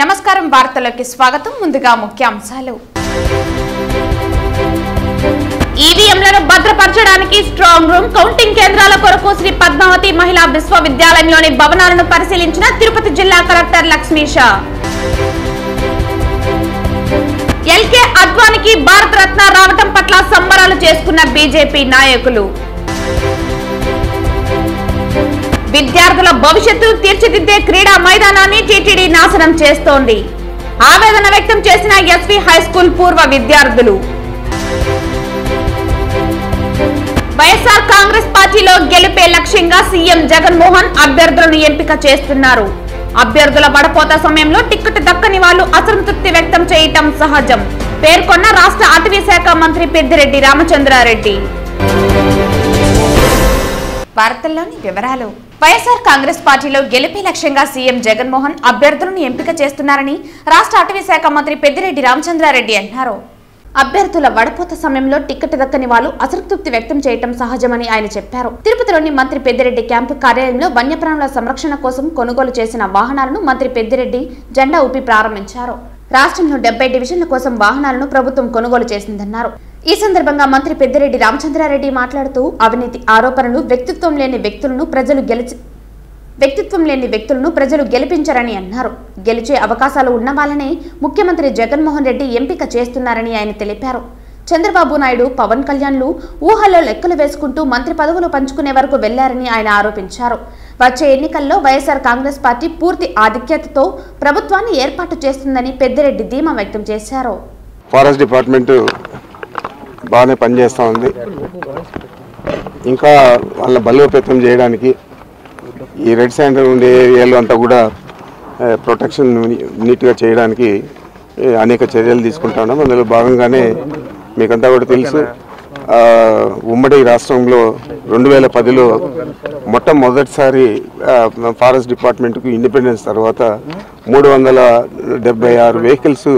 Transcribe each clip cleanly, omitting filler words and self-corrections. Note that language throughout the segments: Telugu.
నమస్కారం వార్తలకు స్వాగతం ముందుగా ముఖ్యాంశాలు ఈవీఎంలను భద్రపరచడానికి స్ట్రాంగ్ రూమ్ కౌంటింగ్ కేంద్రాల కొరకు శ్రీ పద్మావతి మహిళా విశ్వవిద్యాలయంలోని భవనాలను పరిశీలించిన తిరుపతి జిల్లా కలెక్టర్ లక్ష్మీష ఎల్కే అద్వానికి భారత రత్న రావటం పట్ల సంబరాలు చేసుకున్న బీజేపీ నాయకులు విద్యార్థుల భవిష్యత్తు తీర్చిదిద్దే క్రీడా మైదానాన్ని టీటీడీ నాశనం చేస్తోంది ఆవేదన వ్యక్తం చేసిన ఎస్వి హైస్కూల్ పూర్వ విద్యార్థులు వైఎస్ఆర్ కాంగ్రెస్ పార్టీలో గెలిపే లక్ష్యంగా సీఎం జగన్మోహన్ అభ్యర్థులను ఎంపిక చేస్తున్నారు అభ్యర్థుల వడపోత సమయంలో టికెట్ దక్కని వాళ్లు అసంతృప్తి వ్యక్తం చేయటం సహజం పేర్కొన్న రాష్ట్ర అటవీ శాఖ మంత్రి పెద్దిరెడ్డి రామచంద్రారెడ్డి వార్తల్లోని వివరాలు వైఎస్ఆర్ కాంగ్రెస్ పార్టీలో గెలిపే లక్ష్యంగా సీఎం జగన్మోహన్ అభ్యర్థులను ఎంపిక చేస్తున్నారని రాష్ట్ర అటవీ శాఖ మంత్రి పెద్దిరెడ్డి రామచంద్రారెడ్డి అన్నారు అభ్యర్థుల వడపోత సమయంలో టికెట్ దక్కని వాళ్లు అసంతృప్తి వ్యక్తం చేయడం సహజమని ఆయన చెప్పారు తిరుపతిలోని మంత్రి పెద్దిరెడ్డి క్యాంపు కార్యాలయంలో వన్యప్రాణుల సంరక్షణ కోసం కొనుగోలు చేసిన వాహనాలను మంత్రి పెద్దిరెడ్డి జెండా ఊపి ప్రారంభించారు రాష్ట్రంలో 70 డివిజన్ల కోసం వాహనాలను ప్రభుత్వం కొనుగోలు చేసిందన్నారు ఈ సందర్భంగా మంత్రి పెద్దిరెడ్డి రామచంద్రారెడ్డి మాట్లాడుతూ అవినీతి ఆరోపణలు వ్యక్తిత్వం లేని వ్యక్తులను ప్రజలు గెలిపించరని అన్నారు గెలిచే అవకాశాలు ఉన్న వాళ్ళనే ముఖ్యమంత్రి జగన్మోహన్ రెడ్డి ఎంపిక చేస్తున్నారని ఆయన తెలిపారు చంద్రబాబు నాయుడు పవన్ కళ్యాణ్లు ఊహల్లో లెక్కలు వేసుకుంటూ మంత్రి పదవులు పంచుకునే వరకు వెళ్లారని ఆయన ఆరోపించారు వచ్చే ఎన్నికల్లో వైఎస్ఆర్ కాంగ్రెస్ పార్టీ పూర్తి ఆధిక్యతతో ప్రభుత్వాన్ని ఏర్పాటు చేస్తుందని పెద్దిరెడ్డి ధీమా వ్యక్తం చేశారు ఫారెస్ట్ డిపార్ట్మెంట్ బాగానే పనిచేస్తూ ఉంది ఇంకా వాళ్ళ బలోపేతం చేయడానికి ఈ రెడ్ శాండ్ ఉండే ఏరియాలో అంతా కూడా ప్రొటెక్షన్ నీట్గా చేయడానికి అనేక చర్యలు తీసుకుంటున్నాం అందులో భాగంగానే మీకంతా కూడా తెలుసు ఉమ్మడి రాష్ట్రంలో 2010లో మొట్టమొదటిసారి ఫారెస్ట్ డిపార్ట్మెంట్కు ఇండిపెండెన్స్ తర్వాత 376 వెహికల్స్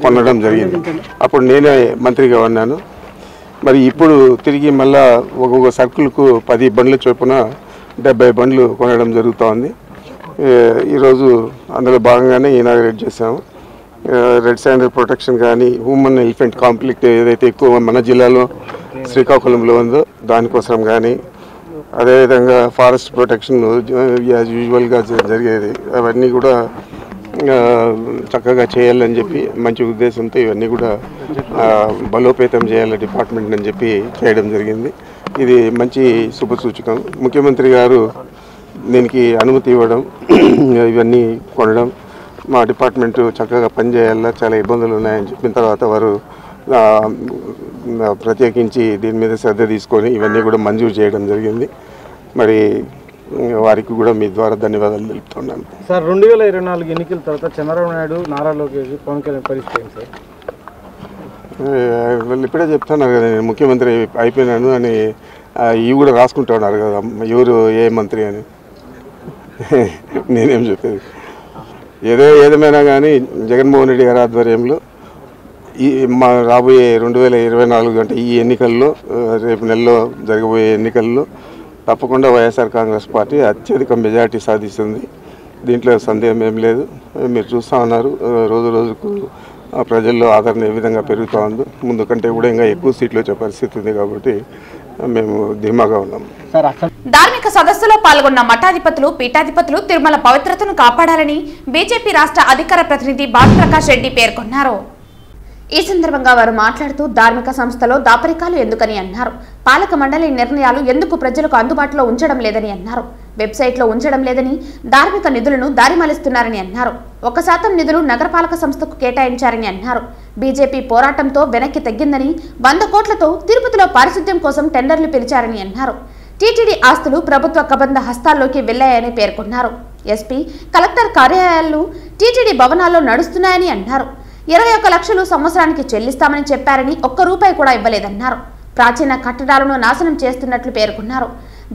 కొనడం జరిగింది అప్పుడు నేనే మంత్రిగా ఉన్నాను మరి ఇప్పుడు తిరిగి మళ్ళా ఒక్కొక్క సర్కిల్కు 10 బండ్ల చొప్పున 70 బండ్లు కొనడం జరుగుతోంది ఈరోజు అందులో భాగంగానే ఇనాగరేట్ చేసాము రెడ్ శాండ్ ప్రొటెక్షన్ కానీ హ్యూమన్ ఎలిఫెంట్ కాన్ఫ్లిక్ట్ ఏదైతే ఎక్కువ మన జిల్లాలో శ్రీకాకుళంలో ఉందో దానికోసం కానీ అదేవిధంగా ఫారెస్ట్ ప్రొటెక్షన్ యాజ్ యూజువల్గా జరిగేది అవన్నీ కూడా చక్కగా చేయాలని చెప్పి మంచి ఉద్దేశంతో ఇవన్నీ కూడా బలోపేతం చేయాలి డిపార్ట్మెంట్ అని చెప్పి చేయడం జరిగింది ఇది మంచి శుభసూచకం ముఖ్యమంత్రి గారు దీనికి అనుమతి ఇవ్వడం ఇవన్నీ కొనడం మా డిపార్ట్మెంట్ చక్కగా పనిచేయాలా చాలా ఇబ్బందులు ఉన్నాయని చెప్పిన తర్వాత వారు ప్రత్యేకించి దీని మీద శ్రద్ధ తీసుకొని ఇవన్నీ కూడా మంజూరు చేయడం జరిగింది మరి వారికి కూడా మీ ద్వారా ధన్యవాదాలు తెలుపుతున్నాను సార్ 2024 ఎన్నికల తర్వాత చంద్రబాబు నాయుడు నారా లోకేష్ పవన్ కళ్యాణ్ పరిస్థితి సార్ వాళ్ళు ఇప్పుడే చెప్తున్నారు కదా నేను ముఖ్యమంత్రి అయిపోయినాను అని ఇవి కూడా రాసుకుంటూ ఉన్నారు కదా ఎవరు ఏ మంత్రి అని నేనేం చెప్పేది ఏదేమైనా కానీ జగన్మోహన్ రెడ్డి గారి ఆధ్వర్యంలో ఈ మా రాబోయే 2024 అంటే ఈ ఎన్నికల్లో రేపు నెలలో జరగబోయే ఎన్నికల్లో తప్పకుండా వైఎస్ఆర్ కాంగ్రెస్ పార్టీ అత్యధిక మెజారిటీ సాధిస్తుంది దీంట్లో సందేహం ఏం లేదు మీరు చూస్తూ ఉన్నారు రోజు రోజుకు ప్రజల్లో ఆదరణ ఏ విధంగా పెరుగుతూ ఉందో ముందు కంటే కూడా ఇంకా ఎక్కువ సీట్లు వచ్చే పరిస్థితి ఉంది కాబట్టి మేము ధీమాగా ఉన్నాం ధార్మిక సదస్సులో పాల్గొన్న మఠాధిపతులు పీఠాధిపతులు తిరుమల పవిత్రతను కాపాడాలని బీజేపీ రాష్ట్ర అధికార ప్రతినిధి భానుప్రకాష్ రెడ్డి పేర్కొన్నారు ఈ సందర్భంగా వారు మాట్లాడుతూ ధార్మిక సంస్థలో దాపరికాలు ఎందుకని అన్నారు పాలక మండలి నిర్ణయాలు ఎందుకు ప్రజలకు అందుబాటులో ఉంచడం లేదని అన్నారు వెబ్సైట్లో ఉంచడం లేదని ధార్మిక నిధులను దారి మళ్లిస్తున్నారని అన్నారు 1% నిధులు నగరపాలక సంస్థకు కేటాయించారని అన్నారు బీజేపీ పోరాటంతో వెనక్కి తగ్గిందని 100 కోట్లతో తిరుపతిలో పారిశుద్ధ్యం కోసం టెండర్లు పిలిచారని అన్నారు టీటీడీ ఆస్తులు ప్రభుత్వ కబంధ హస్తాల్లోకి వెళ్లాయని పేర్కొన్నారు ఎస్పీ కలెక్టర్ కార్యాలయాలు టీటీడీ భవనాల్లో నడుస్తున్నాయని అన్నారు 21 లక్షలు సంవత్సరానికి చెల్లిస్తామని చెప్పారని ₹1 కూడా ఇవ్వలేదన్నారు ప్రాచీన కట్టడాలను నాశనం చేస్తున్నట్లు పేర్కొన్నారు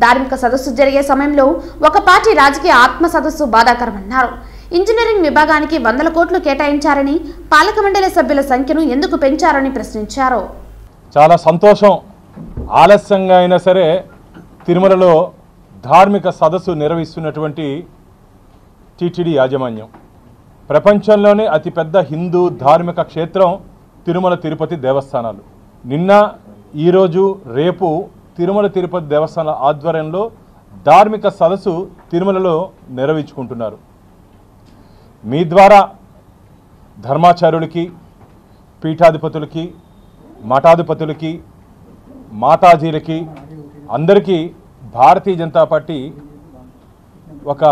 ధార్మిక సదస్సు జరిగే సమయంలో ఒక పార్టీ రాజకీయ ఆత్మ సదస్సు బాధాకరమన్నారు ఇంజనీరింగ్ విభాగానికి 100 కోట్లు కేటాయించారని పాలక మండలి సభ్యుల సంఖ్యను ఎందుకు పెంచారని ప్రశ్నించారు చాలా సంతోషం ఆలస్యంగా అయినా సరే తిరుమలలో ధార్మిక సదస్సు నిర్వహిస్తున్నటువంటి టీటీడీ యాజమాన్యం ప్రపంచంలోనే అతిపెద్ద హిందూ ధార్మిక క్షేత్రం తిరుమల తిరుపతి దేవస్థానాలు. నిన్న, ఈరోజు, రేపు తిరుమల తిరుపతి దేవస్థానాల ఆధ్వర్యంలో ధార్మిక సదస్సు తిరుమలలో నిర్వహించుకుంటున్నారు. మీ ద్వారా ధర్మాచార్యులకి, పీఠాధిపతులకి, మఠాధిపతులకి, మాతాజీలకి అందరికీ భారతీయ జనతా పార్టీ ఒక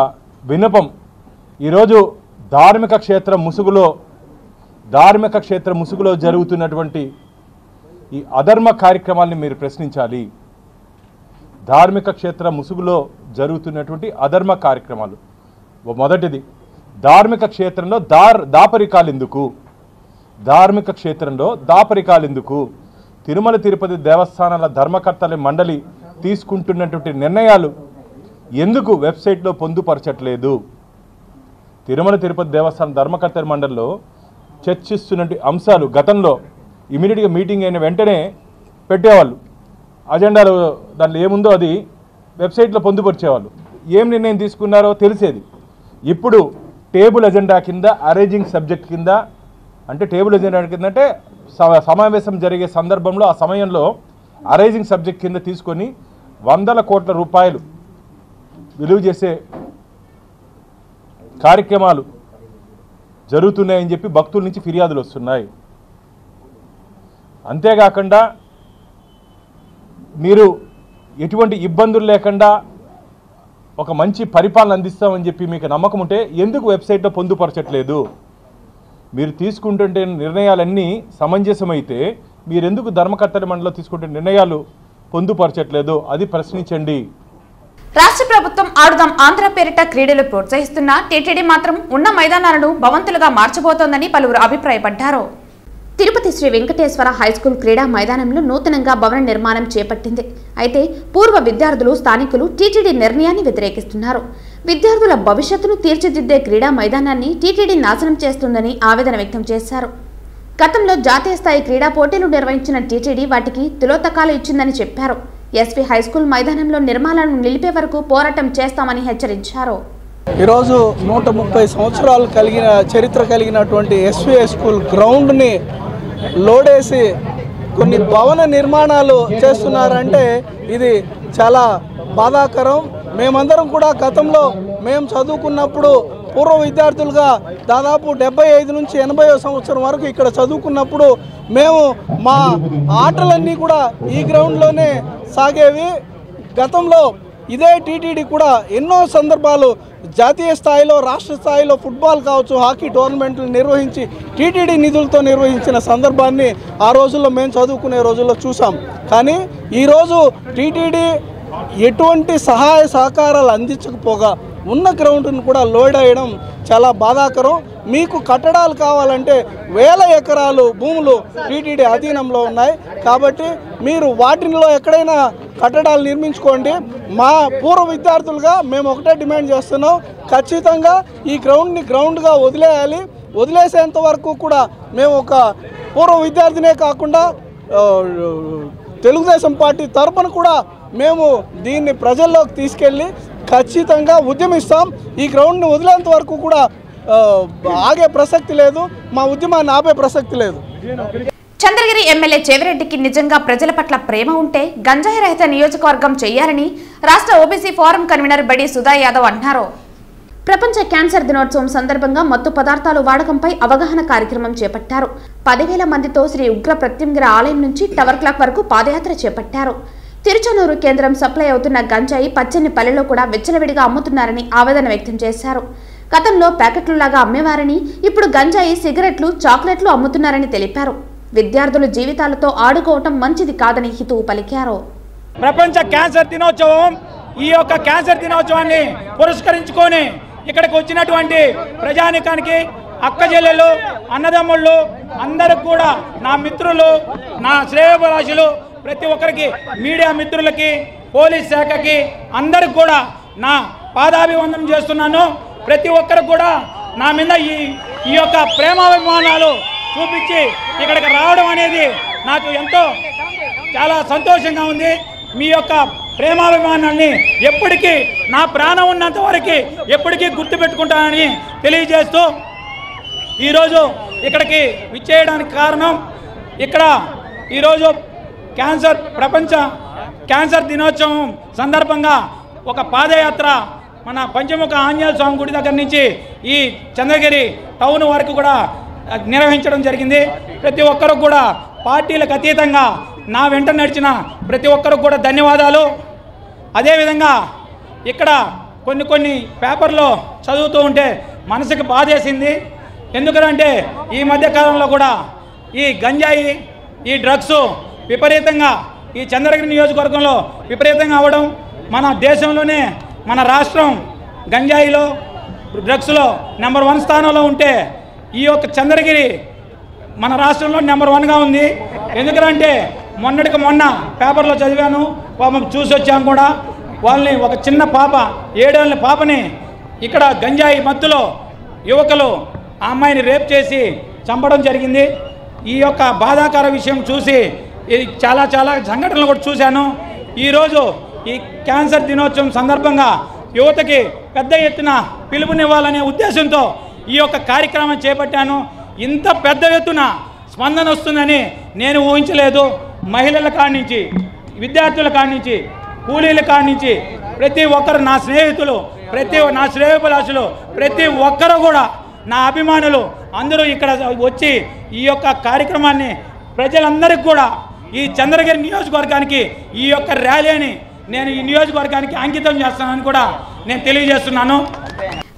విన్నపం. ఈరోజు ధార్మిక క్షేత్ర ముసుగులో జరుగుతున్నటువంటి ఈ అధర్మ కార్యక్రమాల్ని మీరు ప్రశ్నించాలి. ధార్మిక క్షేత్ర ముసుగులో జరుగుతున్నటువంటి అధర్మ కార్యక్రమాలు. మొదటిది, ధార్మిక క్షేత్రంలో దాపరికాలు ఎందుకు? తిరుమల తిరుపతి దేవస్థానాల ధర్మకర్తల మండలి తీసుకుంటున్నటువంటి నిర్ణయాలు ఎందుకు వెబ్సైట్లో పొందుపరచట్లేదు? తిరుమల తిరుపతి దేవస్థానం ధర్మకర్తల మండలిలో చర్చిస్తున్నటువంటి అంశాలు గతంలో ఇమీడియట్గా మీటింగ్ అయిన వెంటనే పెట్టేవాళ్ళు. అజెండాలు దాంట్లో ఏముందో అది వెబ్సైట్లో పొందుపరిచేవాళ్ళు. ఏం నిర్ణయం తీసుకున్నారో తెలిసేది. ఇప్పుడు టేబుల్ ఎజెండా కింద, అరేంజింగ్ సబ్జెక్ట్ కింద, అంటే టేబుల్ ఎజెండా కింద అంటే సమావేశం జరిగే సందర్భంలో ఆ సమయంలో అరేంజింగ్ సబ్జెక్ట్ కింద తీసుకొని 100 కోట్ల రూపాయలు విలువ చేసే కార్యక్రమాలు జరుగుతున్నాయని చెప్పి భక్తుల నుంచి ఫిర్యాదులు వస్తున్నాయి. అంతేకాకుండా మీరు ఎటువంటి ఇబ్బందులు లేకుండా ఒక మంచి పరిపాలన అందిస్తామని చెప్పి మీకు నమ్మకం ఉంటే ఎందుకు వెబ్సైట్లో పొందుపరచట్లేదు? మీరు తీసుకుంటుంటే నిర్ణయాలన్నీ సమంజసమైతే మీరెందుకు ధర్మకర్తల మండలిలో తీసుకుంటే నిర్ణయాలు పొందుపరచట్లేదు? అది ప్రశ్నించండి. రాష్ట్ర ప్రభుత్వం ఆడుదాం ఆంధ్ర పేరిట క్రీడలు ప్రోత్సహిస్తున్న టీటీడీ మాత్రం ఉన్న మైదానాలను భవంతులుగా మార్చబోతోందని పలువురు అభిప్రాయపడ్డారు. తిరుపతి శ్రీ వెంకటేశ్వర హైస్కూల్ క్రీడా మైదానంలో నూతనంగా భవన నిర్మాణం చేపట్టింది. అయితే పూర్వ విద్యార్థులు, స్థానికులు టీటీడీ నిర్ణయాన్ని వ్యతిరేకిస్తున్నారు. విద్యార్థుల భవిష్యత్తును తీర్చిదిద్దే క్రీడా మైదానాన్ని టీటీడీ నాశనం చేస్తుందని ఆవేదన వ్యక్తం చేశారు. గతంలో జాతీయ స్థాయి క్రీడా పోటీలు నిర్వహించిన టీటీడీ వాటికి తిలోతకాలు ఇచ్చిందని చెప్పారు. ఎస్వి హైస్కూల్ మైదానంలో నిర్మాణాలను నిలిపే వరకు పోరాటం చేస్తామని హెచ్చరించారు. ఈరోజు 130 సంవత్సరాలు చరిత్ర కలిగినటువంటి ఎస్వి హైస్కూల్ గ్రౌండ్ని లోడేసి కొన్ని భవన నిర్మాణాలు చేస్తున్నారంటే ఇది చాలా బాధాకరం. మేమందరం కూడా గతంలో మేము చదువుకున్నప్పుడు పూర్వ విద్యార్థులుగా దాదాపు 75 నుంచి 80వ సంవత్సరం వరకు ఇక్కడ చదువుకున్నప్పుడు మేము మా ఆటలన్నీ కూడా ఈ గ్రౌండ్లోనే సాగేవి. గతంలో ఇదే టీటీడీ కూడా ఎన్నో సందర్భాలు జాతీయ స్థాయిలో, రాష్ట్ర స్థాయిలో ఫుట్బాల్ కావచ్చు, హాకీ టోర్నమెంట్లు నిర్వహించి టీటీడీ నిధులతో నిర్వహించిన సందర్భాన్ని ఆ రోజుల్లో మేము చదువుకునే రోజుల్లో చూసాం. కానీ ఈరోజు టీటీడీ ఎటువంటి సహాయ సహకారాలు అందించకపోగా ఉన్న గ్రౌండ్ను కూడా లోడ్ అయ్యడం చాలా బాధాకరం. మీకు కట్టడాలు కావాలంటే 1000 ఎకరాలు భూములు టీటీడీ అధీనంలో ఉన్నాయి. కాబట్టి మీరు వాటిలో ఎక్కడైనా కట్టడాలు నిర్మించుకోండి. మా పూర్వ విద్యార్థులుగా మేము ఒకటే డిమాండ్ చేస్తున్నాం, ఖచ్చితంగా ఈ గ్రౌండ్ని గ్రౌండ్గా వదిలేయాలి. వదిలేసేంత వరకు కూడా మేము ఒక పూర్వ విద్యార్థినే కాకుండా తెలుగుదేశం పార్టీ తరపున కూడా మేము దీన్ని ప్రజల్లోకి తీసుకెళ్ళి ఖచ్చితంగా ఉద్యమిస్తాం. ఈ గ్రౌండ్ని వదిలేంత వరకు కూడా ఆగే ప్రసక్తి లేదు, మా ఉద్యమాన్ని ఆపే ప్రసక్తి లేదు. చంద్రగిరి ఎమ్మెల్యే చెవిరెడ్డికి నిజంగా ప్రజల పట్ల ప్రేమ ఉంటే గంజాయి రహిత నియోజకవర్గం చేయాలని రాష్ట్ర ఓబీసీ ఫోరం కన్వీనర్ బడి సుధా యాదవ్ అన్నారు. ప్రపంచ క్యాన్సర్ దినోత్సవం సందర్భంగా మత్తు పదార్థాలు వాడకంపై అవగాహన కార్యక్రమం చేపట్టారు. 10,000 మందితో శ్రీ ఉగ్ర ప్రత్యంగిర ఆలయం నుంచి టవర్ క్లాక్ వరకు పాదయాత్ర చేపట్టారు. తిరుచనూరు కేంద్రం సప్లై అవుతున్న గంజాయి పచ్చని పల్లెలో కూడా విచ్చలవిడిగా అమ్ముతున్నారని ఆవేదన వ్యక్తం చేశారు. గతంలో ప్యాకెట్లులాగా అమ్మేవారని ఇప్పుడు గంజాయి, సిగరెట్లు, చాక్లెట్లు అమ్ముతున్నారని తెలిపారు. విద్యార్థుల జీవితాలతో ఆడుకోవటం మంచిది కాదని హితవు పలికారు. ప్రపంచ క్యాన్సర్ దినోత్సవం, ఈ యొక్క క్యాన్సర్ దినోత్సవాన్ని పురస్కరించుకొని ఇక్కడికి వచ్చినటువంటి ప్రజానికానికి, అక్క చెల్లెలు, అన్నదమ్ముళ్ళు అందరికి కూడా, నా మిత్రులు, నా శ్రేయోభిలాషులు, ప్రతి ఒక్కరికి, మీడియా మిత్రులకి, పోలీస్ శాఖకి అందరికి కూడా నా పాదాభివందనం చేస్తున్నాను. ప్రతి ఒక్కరికి కూడా నా మీద ఈ యొక్క ప్రేమాభిమానాలు చూపించి ఇక్కడికి రావడం అనేది నాకు ఎంతో చాలా సంతోషంగా ఉంది. మీ యొక్క ప్రేమాభిమానాన్ని ఎప్పటికీ, నా ప్రాణం ఉన్నంత వరకు ఎప్పటికీ గుర్తుపెట్టుకుంటానని తెలియజేస్తూ ఈరోజు ఇక్కడికి విచ్చేయడానికి కారణం ఇక్కడ ఈరోజు ప్రపంచ క్యాన్సర్ దినోత్సవం సందర్భంగా ఒక పాదయాత్ర మన పంచముఖ ఆంజనేయ స్వామి గుడి దగ్గర నుంచి ఈ చంద్రగిరి టౌన్ వరకు కూడా నిర్వహించడం జరిగింది. ప్రతి ఒక్కరు కూడా పార్టీలకు అతీతంగా నా వెంట నడిచిన ప్రతి ఒక్కరికి కూడా ధన్యవాదాలు. అదేవిధంగా ఇక్కడ కొన్ని పేపర్లో చదువుతూ ఉంటే మనసుకు బాధేసింది. ఎందుకంటే ఈ మధ్యకాలంలో కూడా ఈ గంజాయి, ఈ డ్రగ్స్ విపరీతంగా ఈ చంద్రగిరి నియోజకవర్గంలో విపరీతంగా అవ్వడం, మన దేశంలోనే మన రాష్ట్రం గంజాయిలో డ్రగ్స్లో నెంబర్ 1 స్థానంలో ఉంటే ఈ యొక్క చంద్రగిరి మన రాష్ట్రంలో నెంబర్ 1గా ఉంది. ఎందుకంటే మొన్నటికి మొన్న పేపర్లో చదివాను, పాపం చూసి వచ్చాము కూడా. వాళ్ళని ఒక చిన్న పాప 7 ఏళ్ళ పాపని ఇక్కడ గంజాయి మత్తులో యువకులు ఆ అమ్మాయిని రేప్ చేసి చంపడం జరిగింది. ఈ యొక్క బాధాకర విషయం చూసి చాలా సంఘటనలు కూడా చూశాను. ఈరోజు ఈ క్యాన్సర్ దినోత్సవం సందర్భంగా యువతకి పెద్ద ఎత్తున పిలుపునివ్వాలనే ఉద్దేశంతో ఈ యొక్క కార్యక్రమం చేపట్టాను. ఇంత పెద్ద ఎత్తున స్పందన వస్తుందని నేను ఊహించలేదు. మహిళల కాడి నుంచి, విద్యార్థుల కాడి నుంచి, కూలీల కాడి నుంచి ప్రతి ఒక్కరు, నా స్నేహితులు, నా శ్రేయోభిలాషులు, ప్రతి ఒక్కరు కూడా నా అభిమానులు అందరూ ఇక్కడ వచ్చి ఈ యొక్క కార్యక్రమాన్ని ప్రజలందరికీ కూడా ఈ చంద్రగిరి నియోజకవర్గానికి ఈ యొక్క ర్యాలీని నేను ఈ నియోజకవర్గానికి అంకితం చేస్తానని కూడా నేను తెలియజేస్తున్నాను.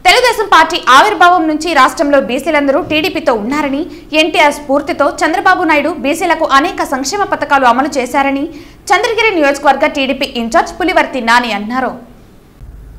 తెలుగుదేశం పార్టీ ఆవిర్భావం నుంచి రాష్ట్రంలో బీసీలందరూ టీడీపీతో ఉన్నారని, ఎన్టీఆర్ స్ఫూర్తితో చంద్రబాబు నాయుడు బీసీలకు అనేక సంక్షేమ పథకాలు అమలు చేశారని చంద్రగిరి నియోజకవర్గ టీడీపీ ఇన్ఛార్జ్ పులివర్తి నాని అన్నారు.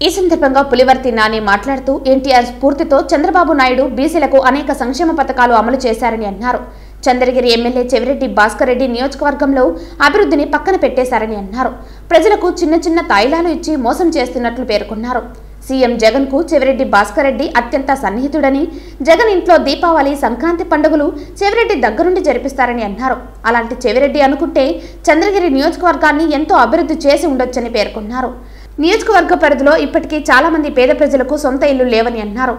ఈ సందర్భంగా పులివర్తి నాని మాట్లాడుతూ ఎన్టీఆర్ స్ఫూర్తితో చంద్రబాబు నాయుడు బీసీలకు అనేక సంక్షేమ పథకాలు అమలు చేశారని అన్నారు. చంద్రగిరి ఎమ్మెల్యే చెవిరెడ్డి భాస్కర్ రెడ్డి నియోజకవర్గంలో అభివృద్ధిని పక్కన పెట్టేశారని అన్నారు. ప్రజలకు చిన్న తాయిలాలు ఇచ్చి మోసం చేస్తున్నట్లు పేర్కొన్నారు. సీఎం జగన్ కు చెవిరెడ్డి భాస్కర్ రెడ్డి అత్యంత సన్నిహితుడని, జగన్ ఇంట్లో దీపావళి, సంక్రాంతి పండుగలు చెవిరెడ్డి దగ్గరుండి జరిపిస్తారని అన్నారు. అలాంటి చెవిరెడ్డి అనుకుంటే చంద్రగిరి నియోజకవర్గాన్ని ఎంతో అభివృద్ధి చేసి ఉండొచ్చని పేర్కొన్నారు. నియోజకవర్గ పరిధిలో ఇప్పటికీ చాలా మంది పేద ప్రజలకు సొంత ఇల్లు లేవని అన్నారు.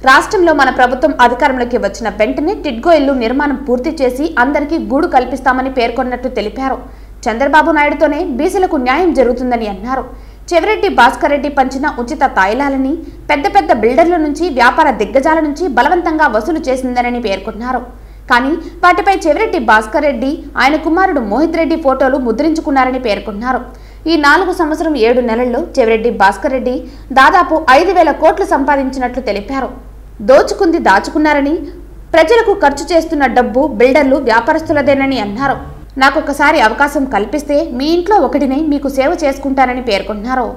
రాష్ట్రంలో మన ప్రభుత్వం అధికారంలోకి వచ్చిన వెంటనే టిడ్గో ఇల్లు నిర్మాణం పూర్తి చేసి అందరికీ గూడు కల్పిస్తామని పేర్కొన్నట్టు తెలిపారు. చంద్రబాబు నాయుడుతోనే బీసీలకు న్యాయం జరుగుతుందని అన్నారు. చెవిరెడ్డి భాస్కర్ రెడ్డి పంచిన ఉచిత తాయిలాలని పెద్ద బిల్డర్ల నుంచి, వ్యాపార దిగ్గజాల నుంచి బలవంతంగా వసూలు చేసిందనని పేర్కొన్నారు. కానీ వాటిపై చెవిరెడ్డి భాస్కర్ రెడ్డి, ఆయన కుమారుడు మోహిత్ రెడ్డి ఫోటోలు ముద్రించుకున్నారని పేర్కొన్నారు. ఈ 4 సంవత్సరం 7 నెలల్లో చెవిరెడ్డి భాస్కర్ రెడ్డి దాదాపు 5,000 కోట్లు సంపాదించినట్లు తెలిపారు. దోచుకుంది దాచుకున్నారని, ప్రజలకు ఖర్చు చేస్తున్న డబ్బు బిల్డర్లు, వ్యాపారస్తులదేనని అన్నారు. నాకొకసారి అవకాశం కల్పిస్తే మీ ఇంట్లో ఒకటినే మీకు సేవ చేసుకుంటానని పేర్కొన్నారు.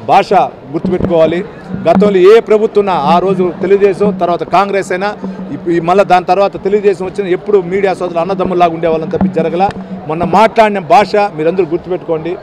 భాష గుర్తుపెట్టుకోవాలి. గతంలో ఏ ప్రభుత్వం ఆ రోజు తెలుగుదేశం, తర్వాత కాంగ్రెస్ అయినా, మళ్ళీ దాని తర్వాత తెలుగుదేశం వచ్చిన ఎప్పుడు మీడియా సోదరులు అన్నదమ్ములాగా ఉండేవాళ్ళని తప్పి జరగల. మొన్న మాట్లాడిన భాష మీరందరూ గుర్తుపెట్టుకోండి.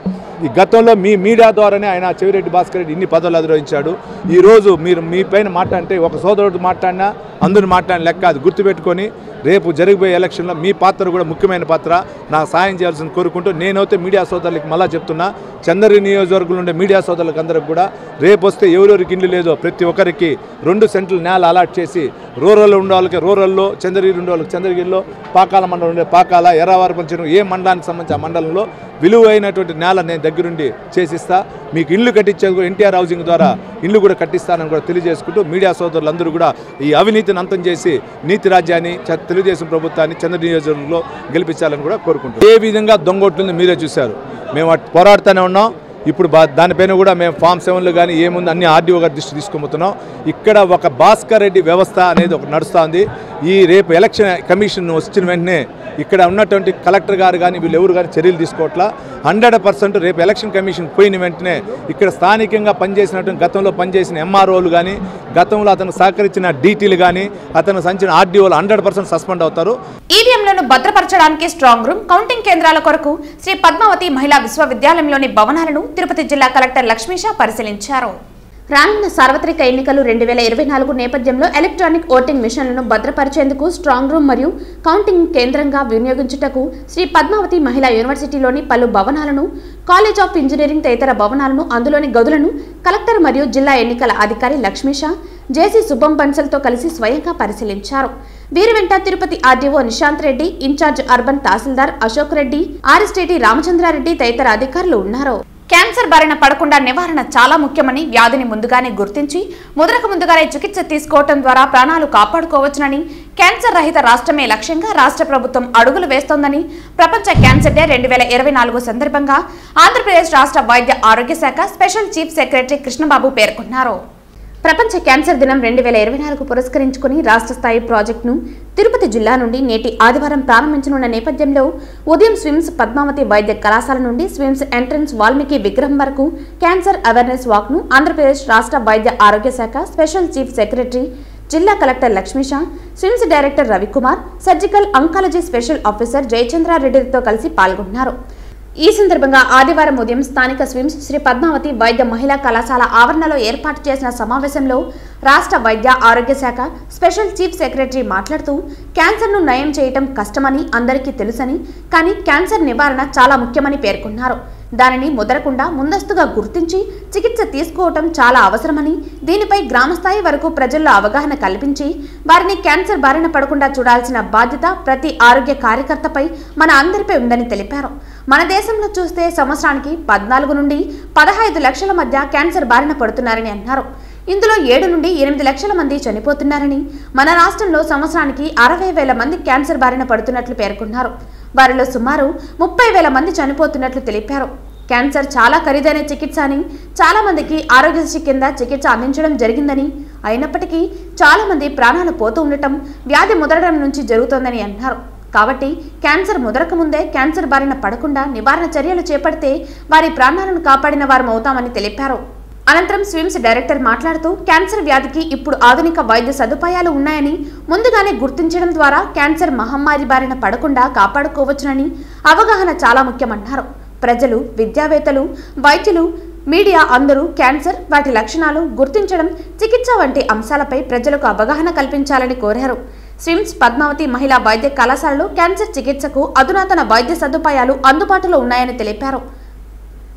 ఈ గతంలో మీ మీడియా ద్వారానే ఆయన చెవిరెడ్డి భాస్కర్ రెడ్డి ఇన్ని పదవులు అధిరోహించాడు. ఈరోజు మీరు మీ పైన మాట్లాడితే ఒక సోదరుడు మాట్లాడినా అందరూ మాట్లాడిన లెక్క. అది గుర్తుపెట్టుకొని రేపు జరిగిపోయే ఎలక్షన్లో మీ పాత్ర కూడా ముఖ్యమైన పాత్ర. నాకు సాయం చేయాల్సింది కోరుకుంటూ నేనైతే మీడియా సోదరులకి మళ్ళా చెప్తున్నా, చంద్రగిరి నియోజకవర్గంలో ఉండే మీడియా సోదరులకు అందరికి కూడా రేపు వస్తే ఎవరెవరికి ఇండ్లు లేదో ప్రతి ఒక్కరికి 2 సెంట్లు నేల అలాట్ చేసి, రూరల్లో ఉండే వాళ్ళకి రూరల్లో, చంద్రగిరి ఉండే వాళ్ళకి చంద్రగిరిలో, పాకాల మండలం ఉండే పాకాల, ఎర్రవారి పంచడం ఏ మండలానికి సంబంధించి ఆ మండలంలో విలువైనటువంటి నేల నేను దగ్గరుండి చేసిస్తా. మీకు ఇల్లు కట్టించేది కూడా ఎన్టీఆర్ హౌసింగ్ ద్వారా ఇల్లు కూడా కట్టిస్తానని కూడా తెలియజేసుకుంటూ మీడియా సోదరులందరూ కూడా ఈ అవినీతిని అంతం చేసి నీతి రాజ్యాన్ని, తెలుగుదేశం ప్రభుత్వాన్ని చంద్ర నియోజకవర్గంలో గెలిపించాలని కూడా కోరుకుంటున్నాం. ఏ విధంగా దొంగొట్లుంది మీరే చూశారు. మేము పోరాడుతూనే ఉన్నాం. ఇప్పుడు దానిపైన కూడా మేము ఫామ్ 7లో కానీ ఏముంది అన్ని ఆర్డీఓ గారి దృష్టి తీసుకుపోతున్నాం. ఇక్కడ ఒక భాస్కర్ రెడ్డి వ్యవస్థ అనేది ఒకటి నడుస్తుంది. ఈ రేపు ఎలక్షన్ కమిషన్ వచ్చిన వెంటనే ఇక్కడ ఉన్నటువంటి కలెక్టర్ గారు కానీ వీళ్ళు ఎవరు కానీ చర్యలు తీసుకోవట్లా. 100% రేపు ఎలక్షన్ కమిషన్ పోయిన వెంటనే ఇక్కడ స్థానికంగా పనిచేసినటువంటి గతంలో పనిచేసిన ఎంఆర్ఓలు కానీ, గతంలో అతను సహకరించిన డీటీలు కానీ, అతను సంచిన ఆర్డీఓలు 100% సస్పెండ్ అవుతారు. ఈవీఎంలను భద్రపరచడానికి స్ట్రాంగ్ రూమ్, కౌంటింగ్ కేంద్రాల కొరకు శ్రీ పద్మావతి మహిళా విశ్వవిద్యాలయంలోని భవనాలను తిరుపతి జిల్లా కలెక్టర్ లక్ష్మీషా పరిశీలించారు. రానున్న సార్వత్రిక ఎన్నికలు 2024 నేపథ్యంలో ఎలక్ట్రానిక్ ఓటింగ్ మిషన్లను భద్రపరిచేందుకు స్ట్రాంగ్ రూమ్ మరియు కౌంటింగ్ కేంద్రంగా వినియోగించుటకు శ్రీ పద్మావతి మహిళా యూనివర్సిటీలోని పలు భవనాలను, కాలేజ్ ఆఫ్ ఇంజనీరింగ్ తదితర భవనాలను, అందులోని గదులను కలెక్టర్ మరియు జిల్లా ఎన్నికల అధికారి లక్ష్మీషా జేసీ శుభం బన్సల్తో కలిసి స్వయంగా పరిశీలించారు. వీరి వెంట Tirupati RDO Nishant Reddy, in charge urban tahsildar Ashok Reddy, RSTT Ramachandra Reddy తదితర అధికారులు ఉన్నారు. క్యాన్సర్ బారిన పడకుండా నివారణ చాలా ముఖ్యమని, వ్యాధిని ముందుగానే గుర్తించి ముందుగానే చికిత్స తీసుకోవడం ద్వారా ప్రాణాలు కాపాడుకోవచ్చునని, క్యాన్సర్ రహిత రాష్ట్రమే లక్ష్యంగా రాష్ట్ర ప్రభుత్వం అడుగులు వేస్తోందని ప్రపంచ క్యాన్సర్ డే 2024 సందర్భంగా ఆంధ్రప్రదేశ్ రాష్ట్ర వైద్య ఆరోగ్య శాఖ స్పెషల్ చీఫ్ సెక్రటరీ కృష్ణబాబు పేర్కొన్నారు. ప్రపంచ క్యాన్సర్ దినం 2024 పురస్కరించుకుని రాష్ట్ర స్థాయి ప్రాజెక్టును తిరుపతి జిల్లా నుండి నేటి ఆదివారం ప్రారంభించనున్న నేపథ్యంలో ఉదయం స్విమ్స్ పద్మావతి వైద్య కళాశాల నుండి స్విమ్స్ ఎంట్రన్స్ వాల్మీకి విగ్రహం వరకు క్యాన్సర్ అవేర్నెస్ వాక్ను ఆంధ్రప్రదేశ్ రాష్ట్ర వైద్య ఆరోగ్య శాఖ స్పెషల్ చీఫ్ సెక్రటరీ జిల్లా collector Lakshmisha, SVIMS director Ravikumar, surgical oncology special officer జయచంద్రారెడ్డితో కలిసి పాల్గొన్నారు. ఈ సందర్భంగా ఆదివారం ఉదయం స్థానిక స్విమ్స్ శ్రీ పద్మావతి వైద్య మహిళా కళాశాల ఆవరణలో ఏర్పాటు చేసిన సమావేశంలో రాష్ట్ర వైద్య ఆరోగ్య శాఖ స్పెషల్ చీఫ్ సెక్రటరీ మాట్లాడుతూ క్యాన్సర్ను నయం చేయటం కష్టమని అందరికీ తెలుసని, కానీ క్యాన్సర్ నివారణ చాలా ముఖ్యమని పేర్కొన్నారు. దానిని ముదరకుండా ముందస్తుగా గుర్తించి చికిత్స తీసుకోవటం చాలా అవసరమని, దీనిపై గ్రామస్థాయి వరకు ప్రజల్లో అవగాహన కల్పించి వారిని క్యాన్సర్ బారిన పడకుండా చూడాల్సిన బాధ్యత ప్రతి ఆరోగ్య కార్యకర్తపై మన అందరిపై ఉందని తెలిపారు. మన దేశంలో చూస్తే సంవత్సరానికి 14 నుండి 15 లక్షల మధ్య క్యాన్సర్ బారిన పడుతున్నారని అన్నారు. ఇందులో 7 నుండి 8 లక్షల మంది చనిపోతున్నారని, మన రాష్ట్రంలో సంవత్సరానికి 60,000 మంది క్యాన్సర్ బారిన పడుతున్నట్లు పేర్కొన్నారు. వారిలో సుమారు 30,000 మంది చనిపోతున్నట్లు తెలిపారు. క్యాన్సర్ చాలా ఖరీదైన చికిత్స అని, చాలా మందికి ఆరోగ్యశ్రీ కింద చికిత్స అందించడం జరిగిందని, అయినప్పటికీ చాలా మంది ప్రాణాలు పోతూ ఉండటం వ్యాధి ముదరడం నుంచి జరుగుతోందని అన్నారు. కాబట్టి క్యాన్సర్ ముదరక ముందే క్యాన్సర్ బారిన పడకుండా నివారణ చర్యలు చేపడితే వారి ప్రాణాలను కాపాడిన వారం అవుతామని తెలిపారు. అనంతరం స్విమ్స్ డైరెక్టర్ మాట్లాడుతూ క్యాన్సర్ వ్యాధికి ఇప్పుడు ఆధునిక వైద్య సదుపాయాలు ఉన్నాయని, ముందుగానే గుర్తించడం ద్వారా క్యాన్సర్ మహమ్మారి బారిన పడకుండా కాపాడుకోవచ్చునని అవగాహన చాలా ముఖ్యమన్నారు. ప్రజలు, విద్యావేత్తలు, వైద్యులు, మీడియా అందరూ క్యాన్సర్, వాటి లక్షణాలు గుర్తించడం, చికిత్స వంటి అంశాలపై ప్రజలకు అవగాహన కల్పించాలని కోరారు. స్విమ్స్ పద్మావతి మహిళా వైద్య కళాశాలలో క్యాన్సర్ చికిత్సకు అధునాతన వైద్య సదుపాయాలు అందుబాటులో ఉన్నాయని తెలిపారు.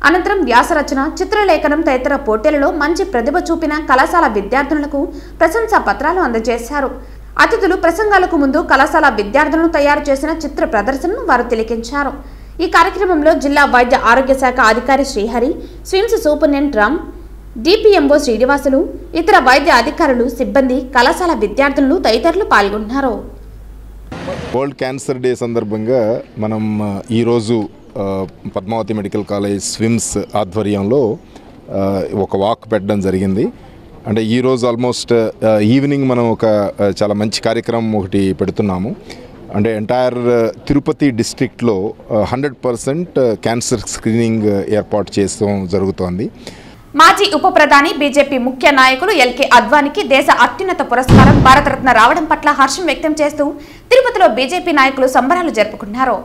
అనంతరం వ్యాసరచన, చిత్రలేఖనం తదితర పోటీలలో మంచి ప్రతిభ చూపిన కళాశాల విద్యార్థులకు ప్రశంసా పత్రాలు అందజేశారు. అతిథులు ప్రసంగాలకు ముందు కళాశాల విద్యార్థులను తయారు చేసిన చిత్ర ప్రదర్శనను వారు తిలకించారు. ఈ కార్యక్రమంలో జిల్లా వైద్య ఆరోగ్య శాఖ అధికారి శ్రీహరి, స్విమ్స్ సూపరింటెండెంట్ రామ్, డిపిఎంఓ శ్రీనివాసులు, ఇతర వైద్య అధికారులు, సిబ్బంది, కళాశాల విద్యార్థులు తదితరులు పాల్గొన్నారు. వరల్డ్ క్యాన్సర్ డే సందర్భంగా మనం ఈరోజు పద్మావతి మెడికల్ కాలేజ్ స్విమ్స్ ఆధ్వర్యంలో ఒక వాక్ పెట్టడం జరిగింది. అంటే ఈరోజు ఆల్మోస్ట్ ఈవినింగ్ మనం ఒక చాలా మంచి కార్యక్రమం ఒకటి పెడుతున్నాము. అంటే ఎంటైర్ తిరుపతి డిస్ట్రిక్ట్లో 100% క్యాన్సర్ స్క్రీనింగ్ ఏర్పాటు చేస్తూ జరుగుతోంది. మాజీ ఉప ప్రధాని బీజేపీ ముఖ్య నాయకులు ఎల్కే అద్వానీకి దేశ అత్యున్నత పురస్కారం భారతరత్న రావడం పట్ల హర్షం వ్యక్తం చేస్తూ తిరుపతిలో బీజేపీ నాయకులు సంబరాలు జరుపుకున్నారు.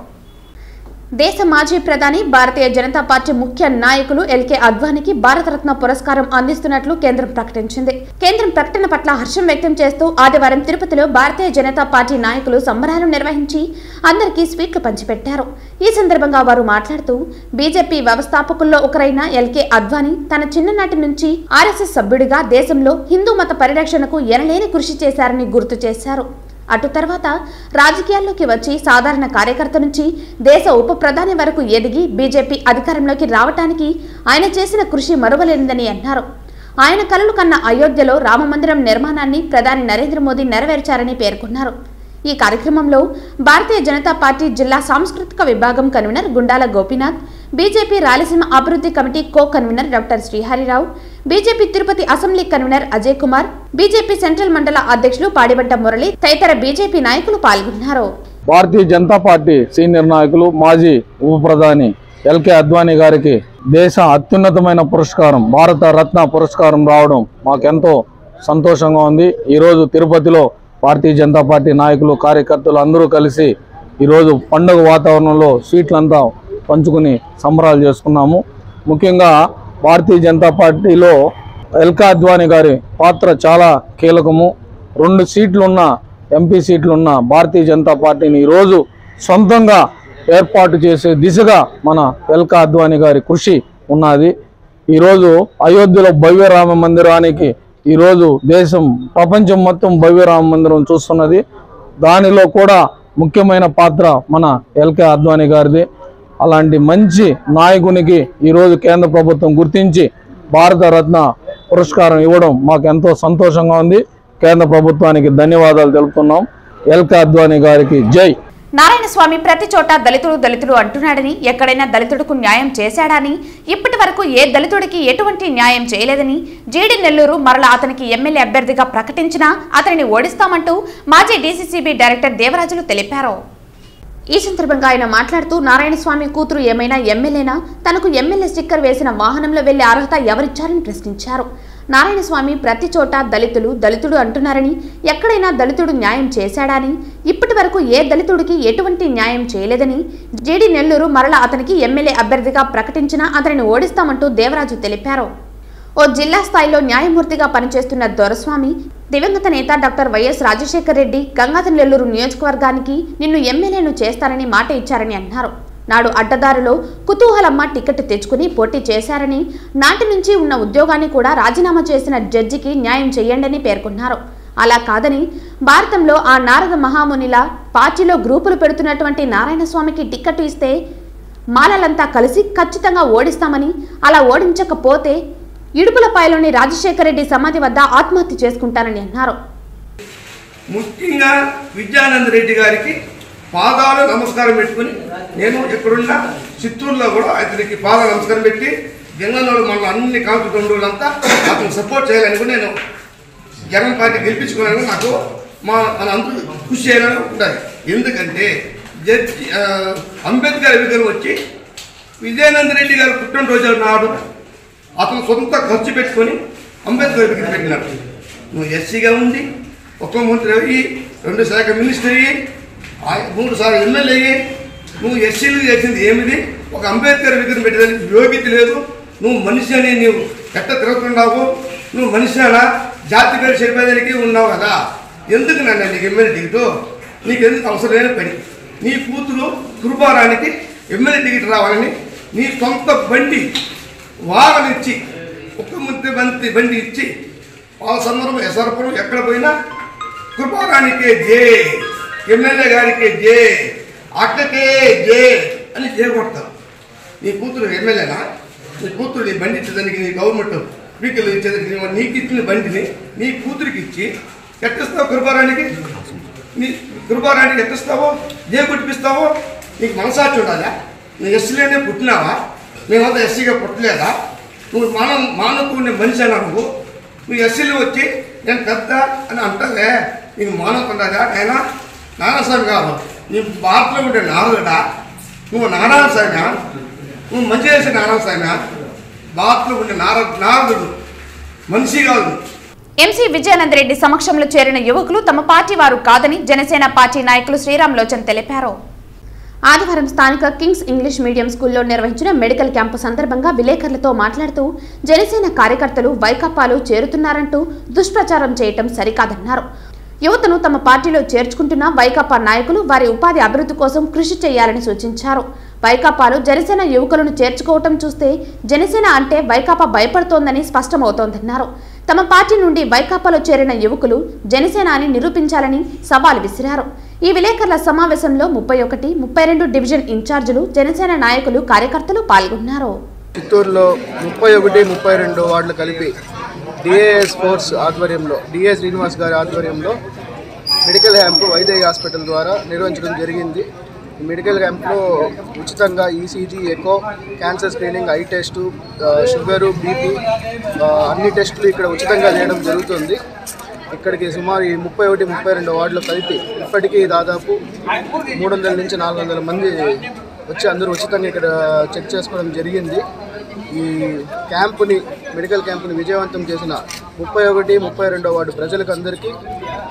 దేశ మాజీ ప్రధాని, భారతీయ జనతా పార్టీ ముఖ్య నాయకులు ఎల్కే అద్వానీకి భారతరత్న పురస్కారం అందిస్తున్నట్లు కేంద్రం ప్రకటించింది. కేంద్రం ప్రకటన పట్ల హర్షం వ్యక్తం చేస్తూ ఆదివారం తిరుపతిలో భారతీయ జనతా పార్టీ నాయకులు సంబరాలు నిర్వహించి అందరికీ స్వీట్లు పంచిపెట్టారు. ఈ సందర్భంగా వారు మాట్లాడుతూ బీజేపీ వ్యవస్థాపకుల్లో ఒకరైన ఎల్కే అద్వానీ తన చిన్ననాటి నుంచి ఆర్ఎస్ఎస్ సభ్యుడిగా దేశంలో హిందూ మత పరిరక్షణకు ఎనలేని కృషి చేశారని గుర్తు చేశారు. అటు తర్వాత రాజకీయాల్లోకి వచ్చి సాధారణ కార్యకర్త నుంచి దేశ ఉప ప్రధాని వరకు ఎదిగి బీజేపీ అధికారంలోకి రావటానికి ఆయన చేసిన కృషి మరువలేనిదని అన్నారు. ఆయన కలలు కన్న అయోధ్యలో రామమందిరం నిర్మాణాన్ని ప్రధాని నరేంద్ర మోదీ నెరవేర్చారని పేర్కొన్నారు. ఈ కార్యక్రమంలో భారతీయ జనతా పార్టీ జిల్లా సాంస్కృతిక విభాగం కన్వీనర్ గుండాల గోపీనాథ్, బీజేపీ రాయలసీమ అభివృద్ధి committee co convener doctor Srihari Rao, BJP Tirupati assembly convener Ajay Kumar, BJP central మండల అధ్యక్షులు పాడిబట్ట మురళి తదితర బీజేపీ నాయకులు పాల్గొన్నారు. భారతీయ జనతా పార్టీ సీనియర్ నాయకులు మాజీ ఉప ప్రధాని ఎల్కే అద్వానీ గారికి దేశ అత్యున్నతమైన పురస్కారం భారత రత్న పురస్కారం రావడం మాకెంతో సంతోషంగా ఉంది. ఈరోజు తిరుపతిలో భారతీయ జనతా పార్టీ నాయకులు, కార్యకర్తలు అందరూ కలిసి ఈరోజు పండుగ వాతావరణంలో స్వీట్లంతా పంచుకుని సంబరాలు చేసుకున్నాము. ముఖ్యంగా భారతీయ జనతా పార్టీలో ఎల్కే అద్వానీ గారి పాత్ర చాలా కీలకము. 2 సీట్లున్న ఎంపీ సీట్లున్న భారతీయ జనతా పార్టీని ఈరోజు సొంతంగా ఏర్పాటు చేసే దిశగా మన ఎల్కే అద్వానీ గారి కృషి ఉన్నది. ఈరోజు అయోధ్యలో భవ్య రామ మందిరానికి ఈరోజు దేశం ప్రపంచం మొత్తం భవ్యరామ మందిరం చూస్తున్నది. దానిలో కూడా ముఖ్యమైన పాత్ర మన ఎల్కే అద్వానీ గారిది. అలాంటి మంచి నాయకునికి ఈరోజు కేంద్ర ప్రభుత్వం గుర్తించి భారతరత్న పురస్కారం ఇవ్వడం మాకు ఎంతో సంతోషంగా ఉంది. కేంద్ర ప్రభుత్వానికి ధన్యవాదాలు తెలుపుతున్నాం. ఎల్కే అద్వానీ గారికి జై. నారాయణ స్వామి ప్రతి చోట దళితుడు అంటున్నాడని, ఎక్కడైనా దళితుడుకు న్యాయం చేశాడని, ఇప్పటి వరకు ఏ దళితుడికి ఎటువంటి న్యాయం చేయలేదని, జీడి నెల్లూరు మరలా అతనికి ఎమ్మెల్యే అభ్యర్థిగా ప్రకటించినా అతనిని ఓడిస్తామంటూ మాజీ డీసీసీబీ డైరెక్టర్ దేవరాజులు తెలిపారు. ఈ సందర్భంగా ఆయన మాట్లాడుతూ, నారాయణ స్వామి కూతురు ఏమైనా ఎమ్మెల్యేనా, తనకు ఎమ్మెల్యే స్టిక్కర్ వేసిన వాహనంలో వెళ్లే అర్హత ఎవరిచ్చారని ప్రశ్నించారు. నారాయణ స్వామి ప్రతి చోట దళితుడు అంటున్నారని, ఎక్కడైనా దళితుడు న్యాయం చేశాడని, ఇప్పటి వరకు ఏ దళితుడికి ఎటువంటి న్యాయం చేయలేదని, జీడి నెల్లూరు మరలా అతనికి ఎమ్మెల్యే అభ్యర్థిగా ప్రకటించినా అతనిని ఓడిస్తామంటూ దేవరాజు తెలిపారు. ఓ జిల్లా స్థాయిలో న్యాయమూర్తిగా పనిచేస్తున్న దొరస్వామి, దివంగత నేత డాక్టర్ వైఎస్ రాజశేఖర్ రెడ్డి గంగాధర నెల్లూరు నియోజకవర్గానికి నిన్ను ఎమ్మెల్యేను చేస్తారని మాట ఇచ్చారని అన్నారు. నాడు అడ్డదారులో కుతూహలమ్మ టికెట్ తెచ్చుకుని పోటీ చేశారని, నాటి నుంచి ఉన్న ఉద్యోగాన్ని కూడా రాజీనామా చేసిన జడ్జికి న్యాయం చేయండని పేర్కొన్నారు. అలా కాదని భారతంలో ఆ నారద మహామునిలా పార్టీలో గ్రూపులు పెడుతున్నటువంటి నారాయణ స్వామికి టికెట్ ఇస్తే మాలలంతా కలిసి ఖచ్చితంగా ఓడిస్తామని, అలా ఓడించకపోతే ఇడుపులపాయలోని రాజశేఖర రెడ్డి సమాధి వద్ద ఆత్మహత్య చేసుకుంటానని అన్నారు. ముఖ్యంగా విద్యానంద రెడ్డి గారికి పాదాలు నమస్కారం పెట్టుకుని, నేను ఎక్కడున్నా చిత్తూరులో కూడా అతనికి పాదాలు నమస్కారం పెట్టి జగనన్నోళ్ళు మన అన్ని కాన్స్టిట్యూంట్లంతా అతను సపోర్ట్ చేయాలని కూడా నేను జగన్ పార్టీ గెలిపించుకోవాలని నాకు మన అందరూ కృషి చేయాలని ఉండాలి. ఎందుకంటే జడ్జి అంబేద్కర్ విగ్రహం వచ్చి విజయానంద రెడ్డి గారు పుట్టినరోజు నాడు అతను సొంత ఖర్చు పెట్టుకొని అంబేద్కర్ విగ్రహం పెట్టినాడు. నువ్వు ఎస్సీగా ఉంది, ఒక మంత్రి అయ్యి, 2 శాఖ మినిస్టర్ అయ్యి, 3 సార్లు ఎమ్మెల్యే అయ్యి, నువ్వు ఎస్సీలు చేసింది ఏమిది? ఒక అంబేద్కర్ విగ్రహం పెట్టడానికి యోగ్యత లేదు. నువ్వు మనిషి అని నీవు ఎట్ట తిరుగుతున్నావు? నువ్వు మనిషి అనా? జాతి పేరు చెప్పేదానికి ఉన్నావు కదా, ఎందుకు నన్ను నీకు ఎమ్మెల్యే టికెట్? నీకు ఎందుకు అవసరమైన పని? నీ కూతురు కృపారానికి ఎమ్మెల్యే టికెట్ రావాలని నీ సొంత బండి వాగనిచ్చి, ఒక ముఖ్యమంత్రి బండి ఇచ్చి పాలసందరం ఎసరపురం ఎక్కడ పోయినా కృపారానికే జే, ఎమ్మెల్యే గారికే జే, అక్కకే జే అని చేయగొడతారు. నీ కూతురు ఎమ్మెల్యేనా? నీ కూతురు నీ బండి ఇచ్చేదానికి, నీ గవర్నమెంట్ వీకలు ఇచ్చేదానికి నీకు ఇచ్చిన బండిని నీ కూతురికి ఇచ్చి ఎట్టిస్తావు? కృపారానికి నీ కృపారానికి ఎట్టిస్తావో, జే కొట్టిపిస్తావో? నీకు మనసాచి ఉండాలా? నువ్వు ఎస్సీలోనే పుట్టినావా? మేమంతా ఎస్సీగా పుట్టలేదా? నువ్వు మానవుని మనిషి అన్నా? నువ్వు ఎస్సీలు వచ్చి నేను పెద్ద అని అంటావే, నీకు మానవత ఉండదా? అయినా నారాయణస్వామి కాదు, నీ భారత్లో ఉండే నారదుడా? నువ్వు నారాయణస్వామి, నువ్వు మంచి చేసే నారాయణస్వామి, భారత్లో ఉండే నారదుడు మనిషి కాదు. ఎంసీ విజయానంద రెడ్డి సమక్షంలో చేరిన యువకులు తమ పార్టీ వారు కాదని జనసేన పార్టీ నాయకులు శ్రీరామ్ లోచన్ తెలిపారు. ఆదివారం స్థానిక కింగ్స్ ఇంగ్లీష్ మీడియం స్కూల్లో నిర్వహించిన మెడికల్ క్యాంపు సందర్భంగా విలేకరులతో మాట్లాడుతూ, జనసేన కార్యకర్తలు వైకాపాలో చేరుతున్నారంటూ దుష్ప్రచారం చేయటం సరికాదన్నారు. యువతను తమ పార్టీలో చేర్చుకుంటున్న వైకాపా నాయకులు వారి ఉపాధి అభివృద్ధి కోసం కృషి చేయాలని సూచించారు. వైకాపాలో జనసేన యువకులను చేర్చుకోవటం చూస్తే జనసేన అంటే వైకాపా భయపడుతోందని స్పష్టమవుతోందన్నారు. తమ పార్టీ నుండి వైకాపాలో చేరిన యువకులు జనసేన అని నిరూపించాలని సవాల్ విసిరారు. ఈ విలేకరుల సమావేశంలో 31, 32 డివిజన్ ఇన్ఛార్జీలు, జనసేన నాయకులు, కార్యకర్తలు పాల్గొన్నారు. చిత్తూరులో 31, 32 వార్డులు కలిపి డిఏఎస్ ఫోర్స్ ఆధ్వర్యంలో, డిఏ శ్రీనివాస్ గారి ఆధ్వర్యంలో మెడికల్ క్యాంపు వైదేహి హాస్పిటల్ ద్వారా నిర్వహించడం జరిగింది. ఈ మెడికల్ క్యాంప్లో ఉచితంగా ECG, echo, cancer screening, eye test, sugar, BP అన్ని టెస్టులు ఇక్కడ ఉచితంగా చేయడం జరుగుతుంది. ఇక్కడికి సుమారు 31, 32 వార్డులు కలిపి ఇప్పటికీ దాదాపు 300 నుంచి 400 మంది వచ్చి అందరూ ఉచితంగా ఇక్కడ చెక్ చేసుకోవడం జరిగింది. ఈ క్యాంపుని, మెడికల్ క్యాంపుని విజయవంతం చేసిన 31, 32 వార్డు ప్రజలకు అందరికీ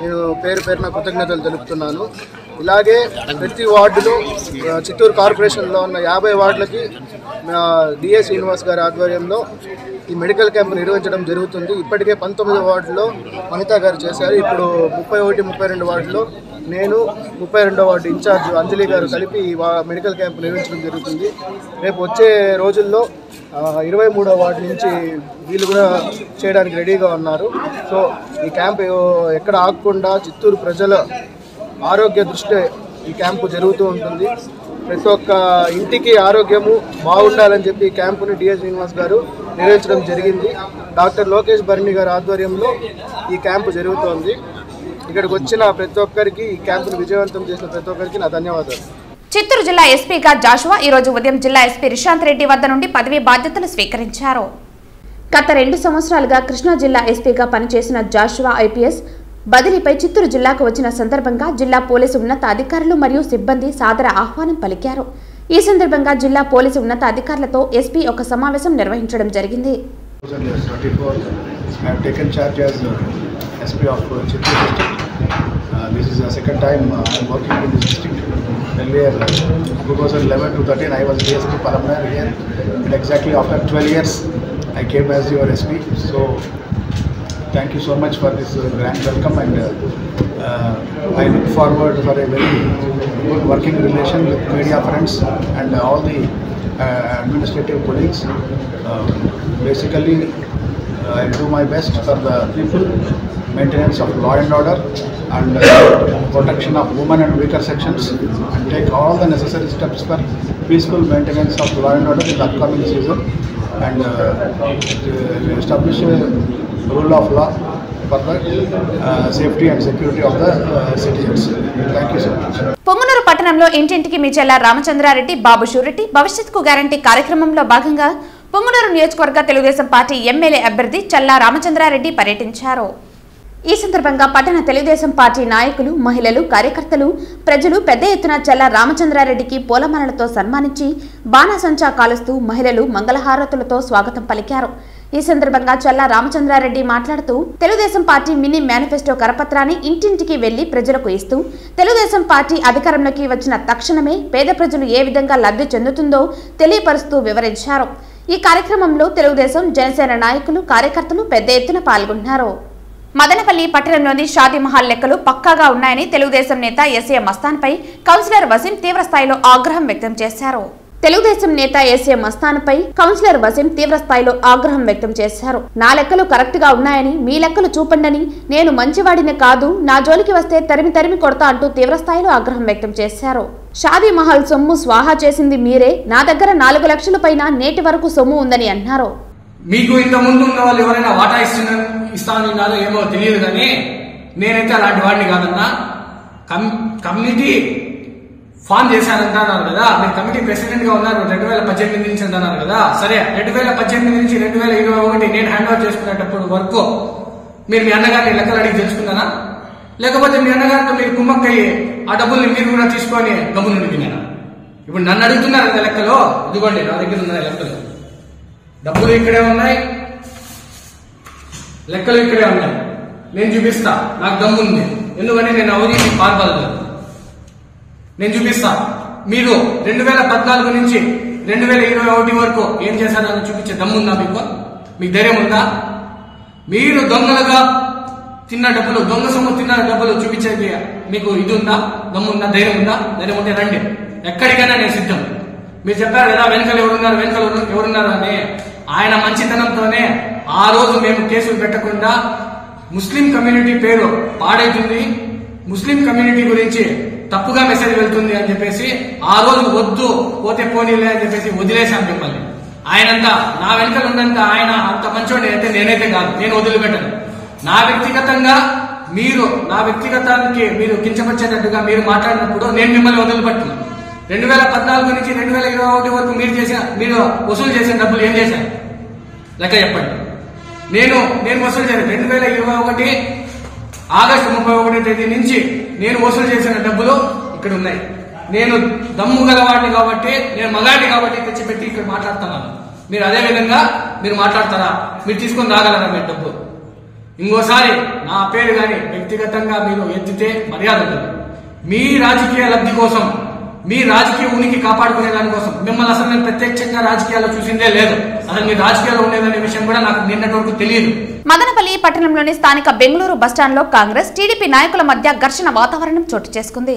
నేను పేరు పేరున కృతజ్ఞతలు తెలుపుతున్నాను. ఇలాగే ప్రతి వార్డులో, చిత్తూరు కార్పొరేషన్లో ఉన్న 50 వార్డులకి డిఏ శ్రీనివాస్ గారి ఆధ్వర్యంలో ఈ మెడికల్ క్యాంప్ నిర్వహించడం జరుగుతుంది. ఇప్పటికే 19 వార్డులో వనితా గారు చేశారు. ఇప్పుడు 31, 32 వార్డులో నేను 32వ వార్డు ఇన్ఛార్జ్ అంజలి గారు కలిపి మెడికల్ క్యాంప్ నిర్వహించడం జరుగుతుంది. రేపు వచ్చే రోజుల్లో 23వ వార్డు నుంచి వీళ్ళు కూడా చేయడానికి రెడీగా ఉన్నారు. సో ఈ క్యాంప్ ఎక్కడ ఆగకుండా చిత్తూరు ప్రజల ఆరోగ్య దృష్టి ఈ క్యాంపు జరుగుతూ ఉంటుంది. ప్రతి ఒక్క ఇంటికి ఆరోగ్యము బాగుండాలని చెప్పి ఈ క్యాంపుని డిఎస్ శ్రీనివాస్ గారు నిర్వహించడం జరిగింది. డాక్టర్ లోకేష్ బర్ని గారి ఆధ్వర్యంలో ఈ క్యాంపు జరుగుతోంది. ఇక్కడికి వచ్చిన ప్రతి ఒక్కరికి ఈ క్యాంపును విజయవంతం చేసిన ప్రతి ఒక్కరికి నా ధన్యవాదాలు. చిత్తూరు జిల్లా ఎస్పీగా జాషువా ఈ రోజు ఉదయం జిల్లా ఎస్పీ రిషాంత్ రెడ్డి వద్ద నుండి పదవీ బాధ్యతలు స్వీకరించారు. గత 2 సంవత్సరాలుగా కృష్ణా జిల్లా ఎస్పీగా పనిచేసిన జాషువా ఐపీఎస్ బదిలీపై చిత్తూరు జిల్లాకు వచ్చిన సందర్భంగా జిల్లా పోలీసు ఉన్నత అధికారులు మరియు సిబ్బంది సాదర ఆహ్వానం పలికారు. ఈ సందర్భంగా జిల్లా పోలీసు ఉన్నత అధికారులతో ఎస్పీ ఒక సమావేశం నిర్వహించడం జరిగింది. SP of Chittoor district. This is the second time I am working in this district. Earlier, 2011 to 13, I was DSP Palamnar here. And exactly after 12 years, I came as your SP. So, thank you so much for this grand welcome, and I look forward for a very good working relation with media friends and all the administrative colleagues. Basically, I do my best for the people, maintenance of law and order, and protection of women and weaker sections, and take all the necessary steps for peaceful maintenance of law and order in the upcoming season, and establish a rule of law for the safety and security of the citizens. Thank you so much. Punganur పట్టణంలో ఇంటింటికి మీ చెల్ల రామచంద్రారెడ్డి బాబు షూరిటీ భవిష్యత్తుకు గ్యారంటీ కార్యక్రమంలో భాగంగా పొంగునూరు నియోజకవర్గ తెలుగుదేశం పార్టీ ఎమ్మెల్యే అభ్యర్థి చల్లా రామచంద్రారెడ్డి పర్యటించారు. ఈ సందర్భంగా పట్టణ తెలుగుదేశం పార్టీ నాయకులు, మహిళలు, కార్యకర్తలు, ప్రజలు పెద్ద ఎత్తున చల్లా రామచంద్రారెడ్డికి పూలమాలలతో సన్మానించి బాణాసంచా కాలుస్తూ మహిళలు మంగళహారతులతో స్వాగతం పలికారు. ఈ సందర్భంగా చల్లా రామచంద్రారెడ్డి మాట్లాడుతూ తెలుగుదేశం పార్టీ మినీ మేనిఫెస్టో కరపత్రాన్ని ఇంటింటికి వెళ్లి ప్రజలకు ఇస్తూ తెలుగుదేశం పార్టీ అధికారంలోకి వచ్చిన తక్షణమే పేద ప్రజలు ఏ విధంగా లబ్ధి చెందుతుందో తెలియపరుస్తూ వివరించారు. ఈ కార్యక్రమంలో తెలుగుదేశం, జనసేన నాయకులు, కార్యకర్తలు పెద్ద ఎత్తున పాల్గొన్నారు. మదనపల్లి పట్టణంలోని షాదీ మహల్ లెక్కలు పక్కాగా ఉన్నాయని తెలుగుదేశం నేత ఎస్ఏ మస్తాన్పై కౌన్సిలర్ వసీం తీవ్రస్థాయిలో ఆగ్రహం వ్యక్తం చేశారు. తెలుగుదేశం నేత ఎస్ఏ మస్తాన్పై కౌన్సిలర్ వసీం తీవ్రస్థాయిలో ఆగ్రహం వ్యక్తం చేశారు. నా లెక్కలు కరెక్ట్ గా ఉన్నాయని, మీ లెక్కలు చూపండని, నేను మంచివాడిని కాదు, నా జోలికి వస్తే తరిమి కొడతా అంటూ తీవ్రస్థాయిలో ఆగ్రహం వ్యక్తం చేశారు. షాదీ మహల్ సొమ్ము స్వాహా చేసింది మీరే, నా దగ్గర 4 లక్షల పైన నేటి వరకు సొమ్ము ఉందని అన్నారు. మీకు ఇంత ముందు ఉన్న వాళ్ళు ఎవరైనా వాటా ఇస్తానన్నారో ఏమో తెలియదు, కానీ నేనైతే అలాంటి వాడిని కాదన్నా. కమ్యూనిటీ ఫామ్ చేశారంటున్నారు కదా, మీరు కమిటీ ప్రెసిడెంట్ గా ఉన్నారు 2018 నుంచి అంటున్నారు కదా. సరే, 2018 నుంచి 2021 నేను హ్యాండ్ ఓవర్ చేసుకునేటప్పుడు వరకు మీరు మీ అన్నగారిని లెక్కలు అడిగి తెలుసుకున్నారా? లేకపోతే మీ అన్నగారితో మీరు కుమ్మక్కయ్యి ఆ డబ్బుల్ని మీరు కూడా తీసుకొని గమ్మునుండి విన్నారా? ఇప్పుడు నన్ను అడుగుతున్నారు కదా లెక్కలు. ఇదిగోండి నా దగ్గర ఉన్నాయి లెక్కలు, డబ్బులు ఇక్కడే ఉన్నాయి, లెక్కలు ఇక్కడే ఉన్నాయి. నేను చూపిస్తా, నాకు దమ్ముంది. ఎందుకంటే నేను అవినీతి పాల్పడలేదు. నేను చూపిస్తా. మీరు 2014 నుంచి 2021 వరకు ఏం చేశారని చూపించే దమ్ముందా మీకు? ధైర్యం ఉందా? మీరు దొంగలుగా తిన్న డబ్బులు, దొంగ సొమ్ము తిన్న డబ్బులు చూపించేది మీకు ఇది ఉందా? దమ్ముందా? ధైర్యం ఉందా? ధైర్యం ఉంటే రండి, ఎక్కడికైనా నేను సిద్ధం. మీరు చెప్పారు కదా వెనకలు ఎవరున్నారు అని. ఆయన మంచితనంతోనే ఆ రోజు మేము కేసులు పెట్టకుండా ముస్లిం కమ్యూనిటీ పేరు పాడైతుంది, ముస్లిం కమ్యూనిటీ గురించి తప్పుగా మెసేజ్ వెళ్తుంది అని చెప్పేసి ఆ రోజు వద్దు, పోతే పోనీలే అని చెప్పేసి వదిలేశాను మిమ్మల్ని. ఆయనంతా నా వెనకలు ఉన్నంత ఆయన అంత మంచోడి అయితే నేనైతే కాదు, నేను వదిలిపెట్టను. నా వ్యక్తిగతానికి మీరు కించపరిచేటట్టుగా మీరు మాట్లాడినప్పుడు నేను మిమ్మల్ని వదిలిపెట్టను. 2014 నుంచి 2021 వరకు మీరు వసూలు చేసిన డబ్బులు ఏం చేశారు లెక్క చెప్పండి. నేను వసూలు చేశాను 2021 ఆగస్టు 31 తేదీ నుంచి నేను వసూలు చేసిన డబ్బులు ఇక్కడ ఉన్నాయి. నేను దమ్ము గలవాడిని కాబట్టి, నేను మగాడిని కాబట్టి తెచ్చిపెట్టి ఇక్కడ మాట్లాడుతున్నాను. మీరు అదే విధంగా మీరు మాట్లాడతారా? మీరు తీసుకొని రాగలరా మీరు డబ్బు? ఇంకోసారి నా పేరు కానీ వ్యక్తిగతంగా మీరు ఎత్తితే మర్యాద ఉంటుంది. మీ రాజకీయ లబ్ధి కోసం మీ రాజకీయ ఉనికి కాపాడుకునే దానికోసం. మిమ్మల్ని అసలు నేను ప్రత్యక్షంగా రాజకీయాల్లో చూసిందే లేదు. అసలు మీ రాజకీయాల్లో ఉండేదనే విషయం కూడా నాకు నిన్నటి వరకు తెలియదు. మదనపల్లి పట్టణంలోని స్థానిక బెంగళూరు బస్టాండ్లో కాంగ్రెస్ టీడీపీ నాయకుల మధ్య ఘర్షణ వాతావరణం చోటు చేసుకుంది.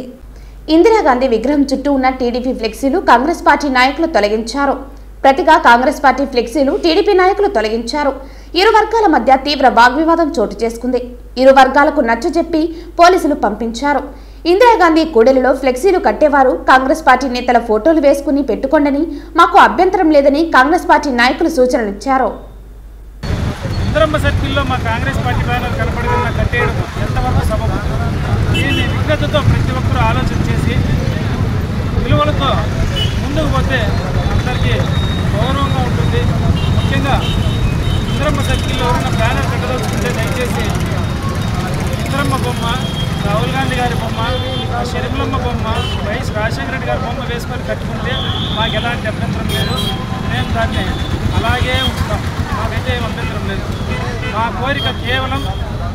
ఇందిరాగాంధీ విగ్రహం చుట్టూ ఉన్న టీడీపీ ఫ్లెక్సీలు కాంగ్రెస్ పార్టీ నాయకులు తొలగించారు. ప్రతిగా కాంగ్రెస్ పార్టీ ఫ్లెక్సీలు టీడీపీ నాయకులు తొలగించారు. ఇరు వర్గాల మధ్య తీవ్ర వాగ్వివాదం చోటు చేసుకుంది. ఇరు వర్గాలకు నచ్చజెప్పి పోలీసులు పంపించారు. ఇందిరాగాంధీ కూడలిలో ఫ్లెక్సీలు కట్టేవారు కాంగ్రెస్ పార్టీ నేతల ఫోటోలు వేసుకుని పెట్టుకోండని, మాకు అభ్యంతరం లేదని కాంగ్రెస్ పార్టీ నాయకులు సూచనలిచ్చారు. ఇందిరమ్మ సర్కిల్లో మా కాంగ్రెస్ పార్టీ బ్యానర్ కనపడుతున్న కట్టేయడం ఎంతవరకు సబబు? దీన్ని విజ్ఞతతో ప్రతి ఒక్కరూ ఆలోచన చేసి విలువలతో ముందుకు పోతే అందరికీ గౌరవంగా ఉంటుంది. ముఖ్యంగా ఇందిరమ్మ సర్కిల్లో ఉన్న బ్యానర్ కట్టదలుచుకుంటే దయచేసి ఇందిరమ్మ బొమ్మ, రాహుల్ గాంధీ గారి బొమ్మ, షర్మిలమ్మ బొమ్మ, వైఎస్ రాజశేఖర రెడ్డి గారి బొమ్మ వేసుకొని కట్టుకుంటే మాకు ఎలాంటి అభ్యంతరం లేదు. మేము దాన్ని అలాగే ఉంచుతాం. మాకైతే ఏం అభ్యంతరం లేదు. మా కోరిక కేవలం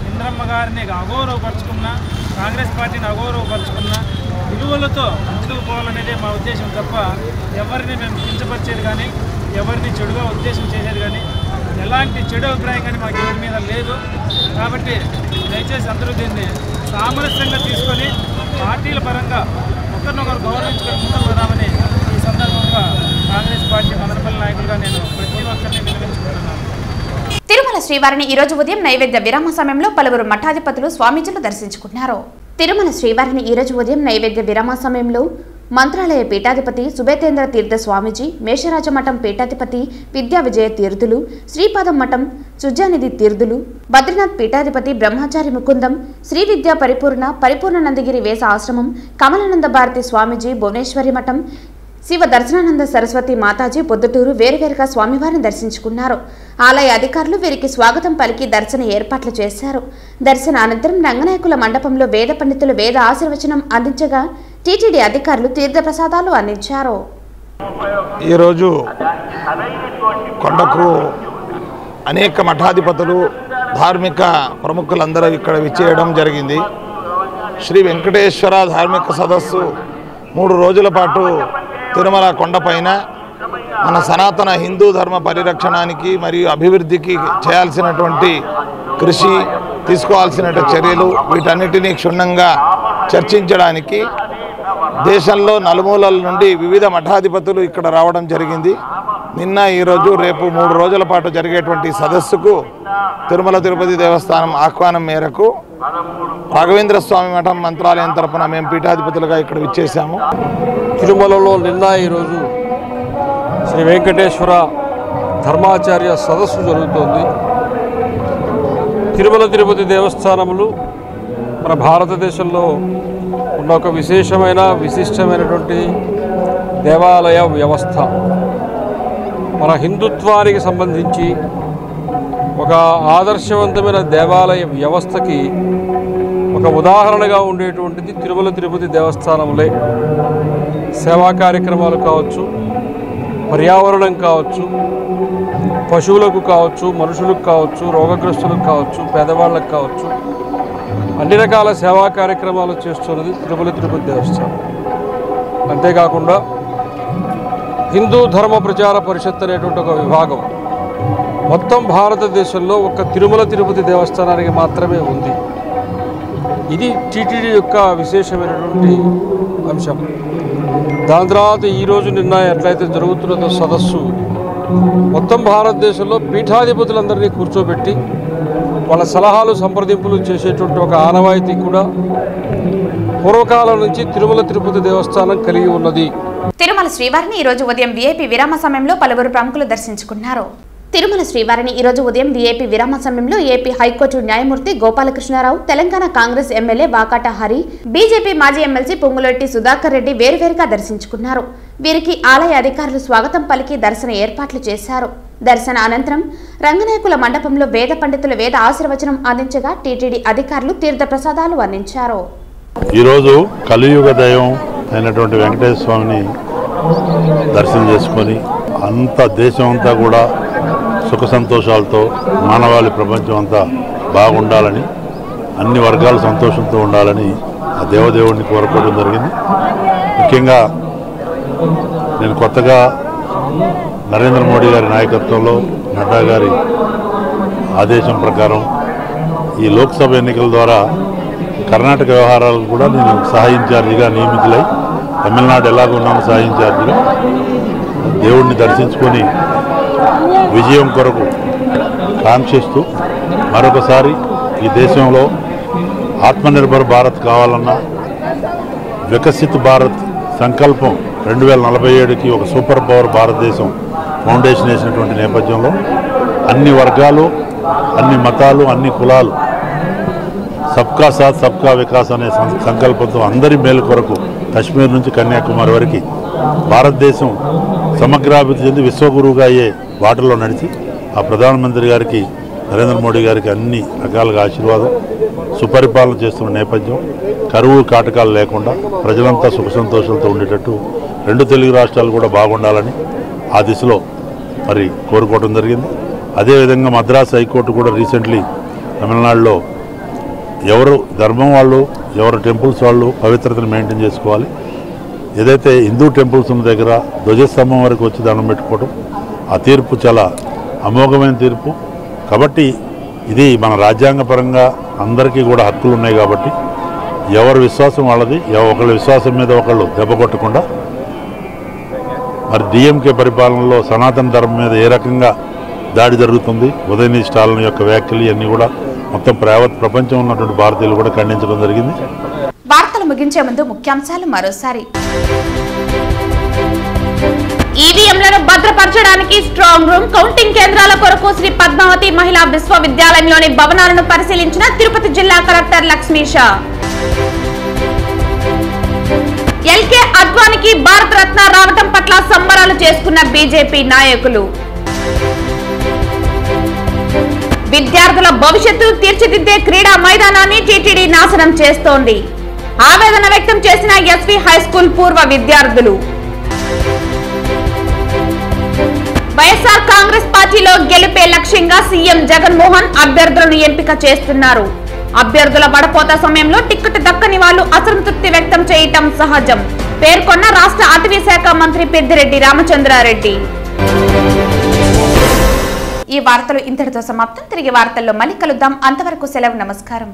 ఇందిరమ్మ గారిని అగౌరవపరుచుకున్న, కాంగ్రెస్ పార్టీని అగౌరవపరుచుకున్న విలువలతో ముందుకు పోవాలనేదే మా ఉద్దేశం తప్ప ఎవరిని మేము కించపరిచేది కానీ, ఎవరిని చెడుగా ఉద్దేశం చేసేది కానీ, ఎలాంటి చెడు అభిప్రాయం కానీ మాకు ఎవరి మీద లేదు. కాబట్టి దయచేసి అందరూ దీన్ని సామరస్యంగా తీసుకొని పార్టీల పరంగా ఒకరినొకరు గౌరవించుకొని ముందుకు పోదామని ఈ సందర్భంగా కాంగ్రెస్ పార్టీ మదనపల్లి నాయకులుగా నేను ప్రతి ఒక్కరిని విన్నవించుకుంటున్నాను. తిరుమల శ్రీవారిని ఈ రోజు ఉదయం నైవేద్య విరామ సమయంలో పలువురు మఠాధిపతులు స్వామీజీలు దర్శించుకున్నారు. తిరుమల శ్రీవారిని ఈ రోజు ఉదయం నైవేద్య విరామ సమయంలో మంత్రాలయ పీఠాధిపతి సుబేతేంద్ర తీర్థ స్వామీజీ, మేషరాజ మఠం పీఠాధిపతి విద్యా విజయ తీర్థులు, శ్రీపాదం మఠం సుజానిధి తీర్థులు, బద్రీనాథ్ పీఠాధిపతి బ్రహ్మచారి ముకుందం, శ్రీ విద్యా పరిపూర్ణానందగిరి వేస ఆశ్రమం, కమలానంద భారతి స్వామీజీ భువనేశ్వరి మఠం, శివ దర్శనానంద సరస్వతి మాతాజీ పొద్దుటూరు వేరువేరుగా స్వామివారిని దర్శించుకున్నారు. ఆలయ అధికారులు వీరికి స్వాగతం పలికి దర్శన ఏర్పాట్లు చేశారు. దర్శన అనంతరం రంగనాయకుల మండపంలో వేద పండితులు వేద ఆశీర్వచనం అందించగా టీటీడీ అధికారులు తీర్థప్రసాదాలు అందించారు. ఈరోజు కొండకు అనేక మఠాధిపతులు, ధార్మిక ప్రముఖులందరూ ఇక్కడ విచ్చేయడం జరిగింది. శ్రీ వెంకటేశ్వర ధార్మిక సదస్సు 3 రోజుల పాటు తిరుమల కొండపైన మన సనాతన హిందూ ధర్మ పరిరక్షణానికి మరియు అభివృద్ధికి చేయాల్సినటువంటి కృషి, తీసుకోవాల్సిన చర్యలు, వీటన్నిటినీ క్షుణ్ణంగా చర్చించడానికి దేశంలో నలుమూలల నుండి వివిధ మఠాధిపతులు ఇక్కడ రావడం జరిగింది. నిన్న, ఈరోజు, రేపు 3 రోజుల పాటు జరిగేటువంటి సదస్సుకు తిరుమల తిరుపతి దేవస్థానం ఆహ్వానం మేరకు రాఘవేంద్ర స్వామి మఠం మంత్రాలయం తరపున మేము పీఠాధిపతులుగా ఇక్కడ విచ్చేసాము. తిరుమలలో నిన్న, ఈరోజు శ్రీ వెంకటేశ్వర ధర్మాచార్య సదస్సు జరుగుతోంది. తిరుమల తిరుపతి దేవస్థానములు మన భారతదేశంలో ఉన్న ఒక విశిష్టమైనటువంటి దేవాలయ వ్యవస్థ. మన హిందుత్వానికి సంబంధించి ఒక ఆదర్శవంతమైన దేవాలయ వ్యవస్థకి ఒక ఉదాహరణగా ఉండేటువంటిది తిరుమల తిరుపతి దేవస్థానములే. సేవా కార్యక్రమాలు కావచ్చు, పర్యావరణం కావచ్చు, పశువులకు కావచ్చు, మనుషులకు కావచ్చు, రోగగ్రస్తులకు కావచ్చు, పేదవాళ్ళకు కావచ్చు, అన్ని రకాల సేవా కార్యక్రమాలు చేస్తున్నది తిరుమల తిరుపతి దేవస్థానం. అంతేకాకుండా హిందూ ధర్మ ప్రచార పరిషత్ అనేటువంటి ఒక విభాగం మొత్తం భారతదేశంలో ఒక తిరుమల తిరుపతి దేవస్థానానికి మాత్రమే ఉంది. ఇది టీటీడీ యొక్క విశేషమైనటువంటి అంశం. దాని తర్వాత ఈరోజు నిన్న ఎట్లయితే జరుగుతున్నదో సదస్సు, మొత్తం భారతదేశంలో పీఠాధిపతులందరినీ కూర్చోబెట్టి వాళ్ళ సలహాలు సంప్రదింపులు చేసేటువంటి ఒక ఆనవాయితీ కూడా పూర్వకాలం నుంచి తిరుమల తిరుపతి దేవస్థానం కలిగి ఉన్నది. తిరుమల శ్రీవారిని ఈ రోజు ఉదయం వీఐపీ విరామ సమయంలో పలువురు ప్రముఖులు దర్శించుకున్నారు. తిరుమల శ్రీవారిని ఈ రోజు ఉదయం వీఐపీ విరామ సమయంలో ఏపీ హైకోర్టు న్యాయమూర్తి గోపాలకృష్ణారావు, తెలంగాణ కాంగ్రెస్ ఎమ్మెల్యే వాకాట హరి, బీజేపీ మాజీ ఎమ్మెల్సీ పొంగులెట్టి సుధాకర్ రెడ్డి వేరువేరుగా దర్శించుకున్నారు. వీరికి ఆలయ అధికారులు స్వాగతం పలికి దర్శన ఏర్పాట్లు చేశారు. దర్శన అనంతరం రంగనాయకుల మండపంలో వేద పండితులు వేద ఆశీర్వచనం అందించగా టీటీడీ అధికారులు తీర్థప్రసాదాలు అందించారు. ఈరోజు కలియుగ దైవం అయినటువంటి వెంకటేశ్వర స్వామిని దర్శనం చేసుకొని అంత దేశం అంతా కూడా సుఖ సంతోషాలతో, మానవాళి ప్రపంచం అంతా బాగుండాలని, అన్ని వర్గాలు సంతోషంతో ఉండాలని ఆ దేవదేవుడిని కోరుకోవడం జరిగింది. ముఖ్యంగా నేను కొత్తగా నరేంద్ర మోడీ గారి నాయకత్వంలో నడ్డా గారి ఆదేశం ప్రకారం ఈ లోక్సభ ఎన్నికల ద్వారా కర్ణాటక వ్యవహారాలకు కూడా నేను సహాయ ఇన్ఛార్జిగా నియమితులై తమిళనాడు ఎలాగో ఉన్నాను సహాయ ఇన్ఛార్జిగా దేవుడిని దర్శించుకొని విజయం కొరకు కాంక్షిస్తూ మరొకసారి ఈ దేశంలో ఆత్మనిర్భర్ భారత్ కావాలన్నా వికసిత్ భారత్ సంకల్పం 2047కి ఒక సూపర్ పవర్ భారతదేశం ఫౌండేషన్ వేసినటువంటి నేపథ్యంలో అన్ని వర్గాలు, అన్ని మతాలు, అన్ని కులాలు సబ్కా సాత్ సబ్కా వికాస్ అనే సంకల్పంతో అందరి మేలు కొరకు కశ్మీర్ నుంచి కన్యాకుమారి వరకు భారతదేశం సమగ్రాభివృద్ధి చెంది విశ్వగురువుగా అయ్యే బాటలో నడిచి ఆ ప్రధానమంత్రి గారికి నరేంద్ర మోడీ గారికి అన్ని రకాలుగా ఆశీర్వాదం సుపరిపాలన చేస్తున్న నేపథ్యం కరువు కాటకాలు లేకుండా ప్రజలంతా సుఖ సంతోషాలతో ఉండేటట్టు 2 తెలుగు రాష్ట్రాలు కూడా బాగుండాలని ఆ దిశలో మరి కోరుకోవడం జరిగింది. అదేవిధంగా మద్రాసు హైకోర్టు కూడా రీసెంట్లీ తమిళనాడులో ఎవరు ధర్మం వాళ్ళు, ఎవరు టెంపుల్స్ వాళ్ళు పవిత్రతను మెయింటైన్ చేసుకోవాలి, ఏదైతే హిందూ టెంపుల్స్ ఉన్న దగ్గర ధ్వజస్తంభం వరకు వచ్చి దండం పెట్టుకోవడం, ఆ తీర్పు చాలా అమోఘమైన తీర్పు. కాబట్టి ఇది మన రాజ్యాంగపరంగా అందరికీ కూడా హక్కులు ఉన్నాయి. కాబట్టి ఎవరి విశ్వాసం వాళ్ళది, ఒకళ్ళ విశ్వాసం మీద ఒకళ్ళు దెబ్బ కొట్టకుండా మరి డిఎంకే పరిపాలనలో సనాతన ధర్మం మీద ఏ రకంగా దాడి జరుగుతుంది, ఉదయనిధి స్టాలిన్ యొక్క వ్యాఖ్యలు ఇవన్నీ కూడా మొత్తం ప్రపంచం ఉన్నటువంటి భారతీయులు కూడా ఖండించడం జరిగింది. వార్తలు ముగించే ముందు ముఖ్యాంశాలు మరోసారి. ఈవీఎంలను భద్రపరచడానికి స్ట్రాంగ్ రూమ్, కౌంటింగ్ కేంద్రాల కొరకు శ్రీ పద్మావతి మహిళా విశ్వవిద్యాలయంలోని భవనాలను పరిశీలించిన తిరుపతి జిల్లా కలెక్టర్ లక్ష్మీషా. ఎల్కే అద్వానికి భారత రత్న రావటం పట్ల సంబరాలు చేసుకున్న బీజేపీ నాయకులు. విద్యార్థుల భవిష్యత్తును తీర్చిదిద్దే క్రీడా మైదానాన్ని టీటీడీ నాశనం చేస్తోంది. ఆవేదన వ్యక్తం చేసిన ఎస్వి హైస్కూల్ పూర్వ విద్యార్థులు. వైఎస్ఆర్ కాంగ్రెస్ పార్టీలో గెలుపే లక్ష్యంగా సీఎం జగన్మోహన్ అభ్యర్థులను ఎంపిక చేస్తున్నారు. అభ్యర్థుల వడపోత సమయంలో టికెట్ దక్కని వాళ్లు అసంతృప్తి వ్యక్తం చేయటం సహజం పేర్కొన్న రాష్ట్ర అటవీ శాఖ మంత్రి పెద్దిరెడ్డి రామచంద్రారెడ్డి. ఈ వార్తలు ఇంతటితో సమాప్తం. తిరిగి వార్తల్లో మళ్ళీ కలుద్దాం. అంతవరకు సెలవు. నమస్కారం.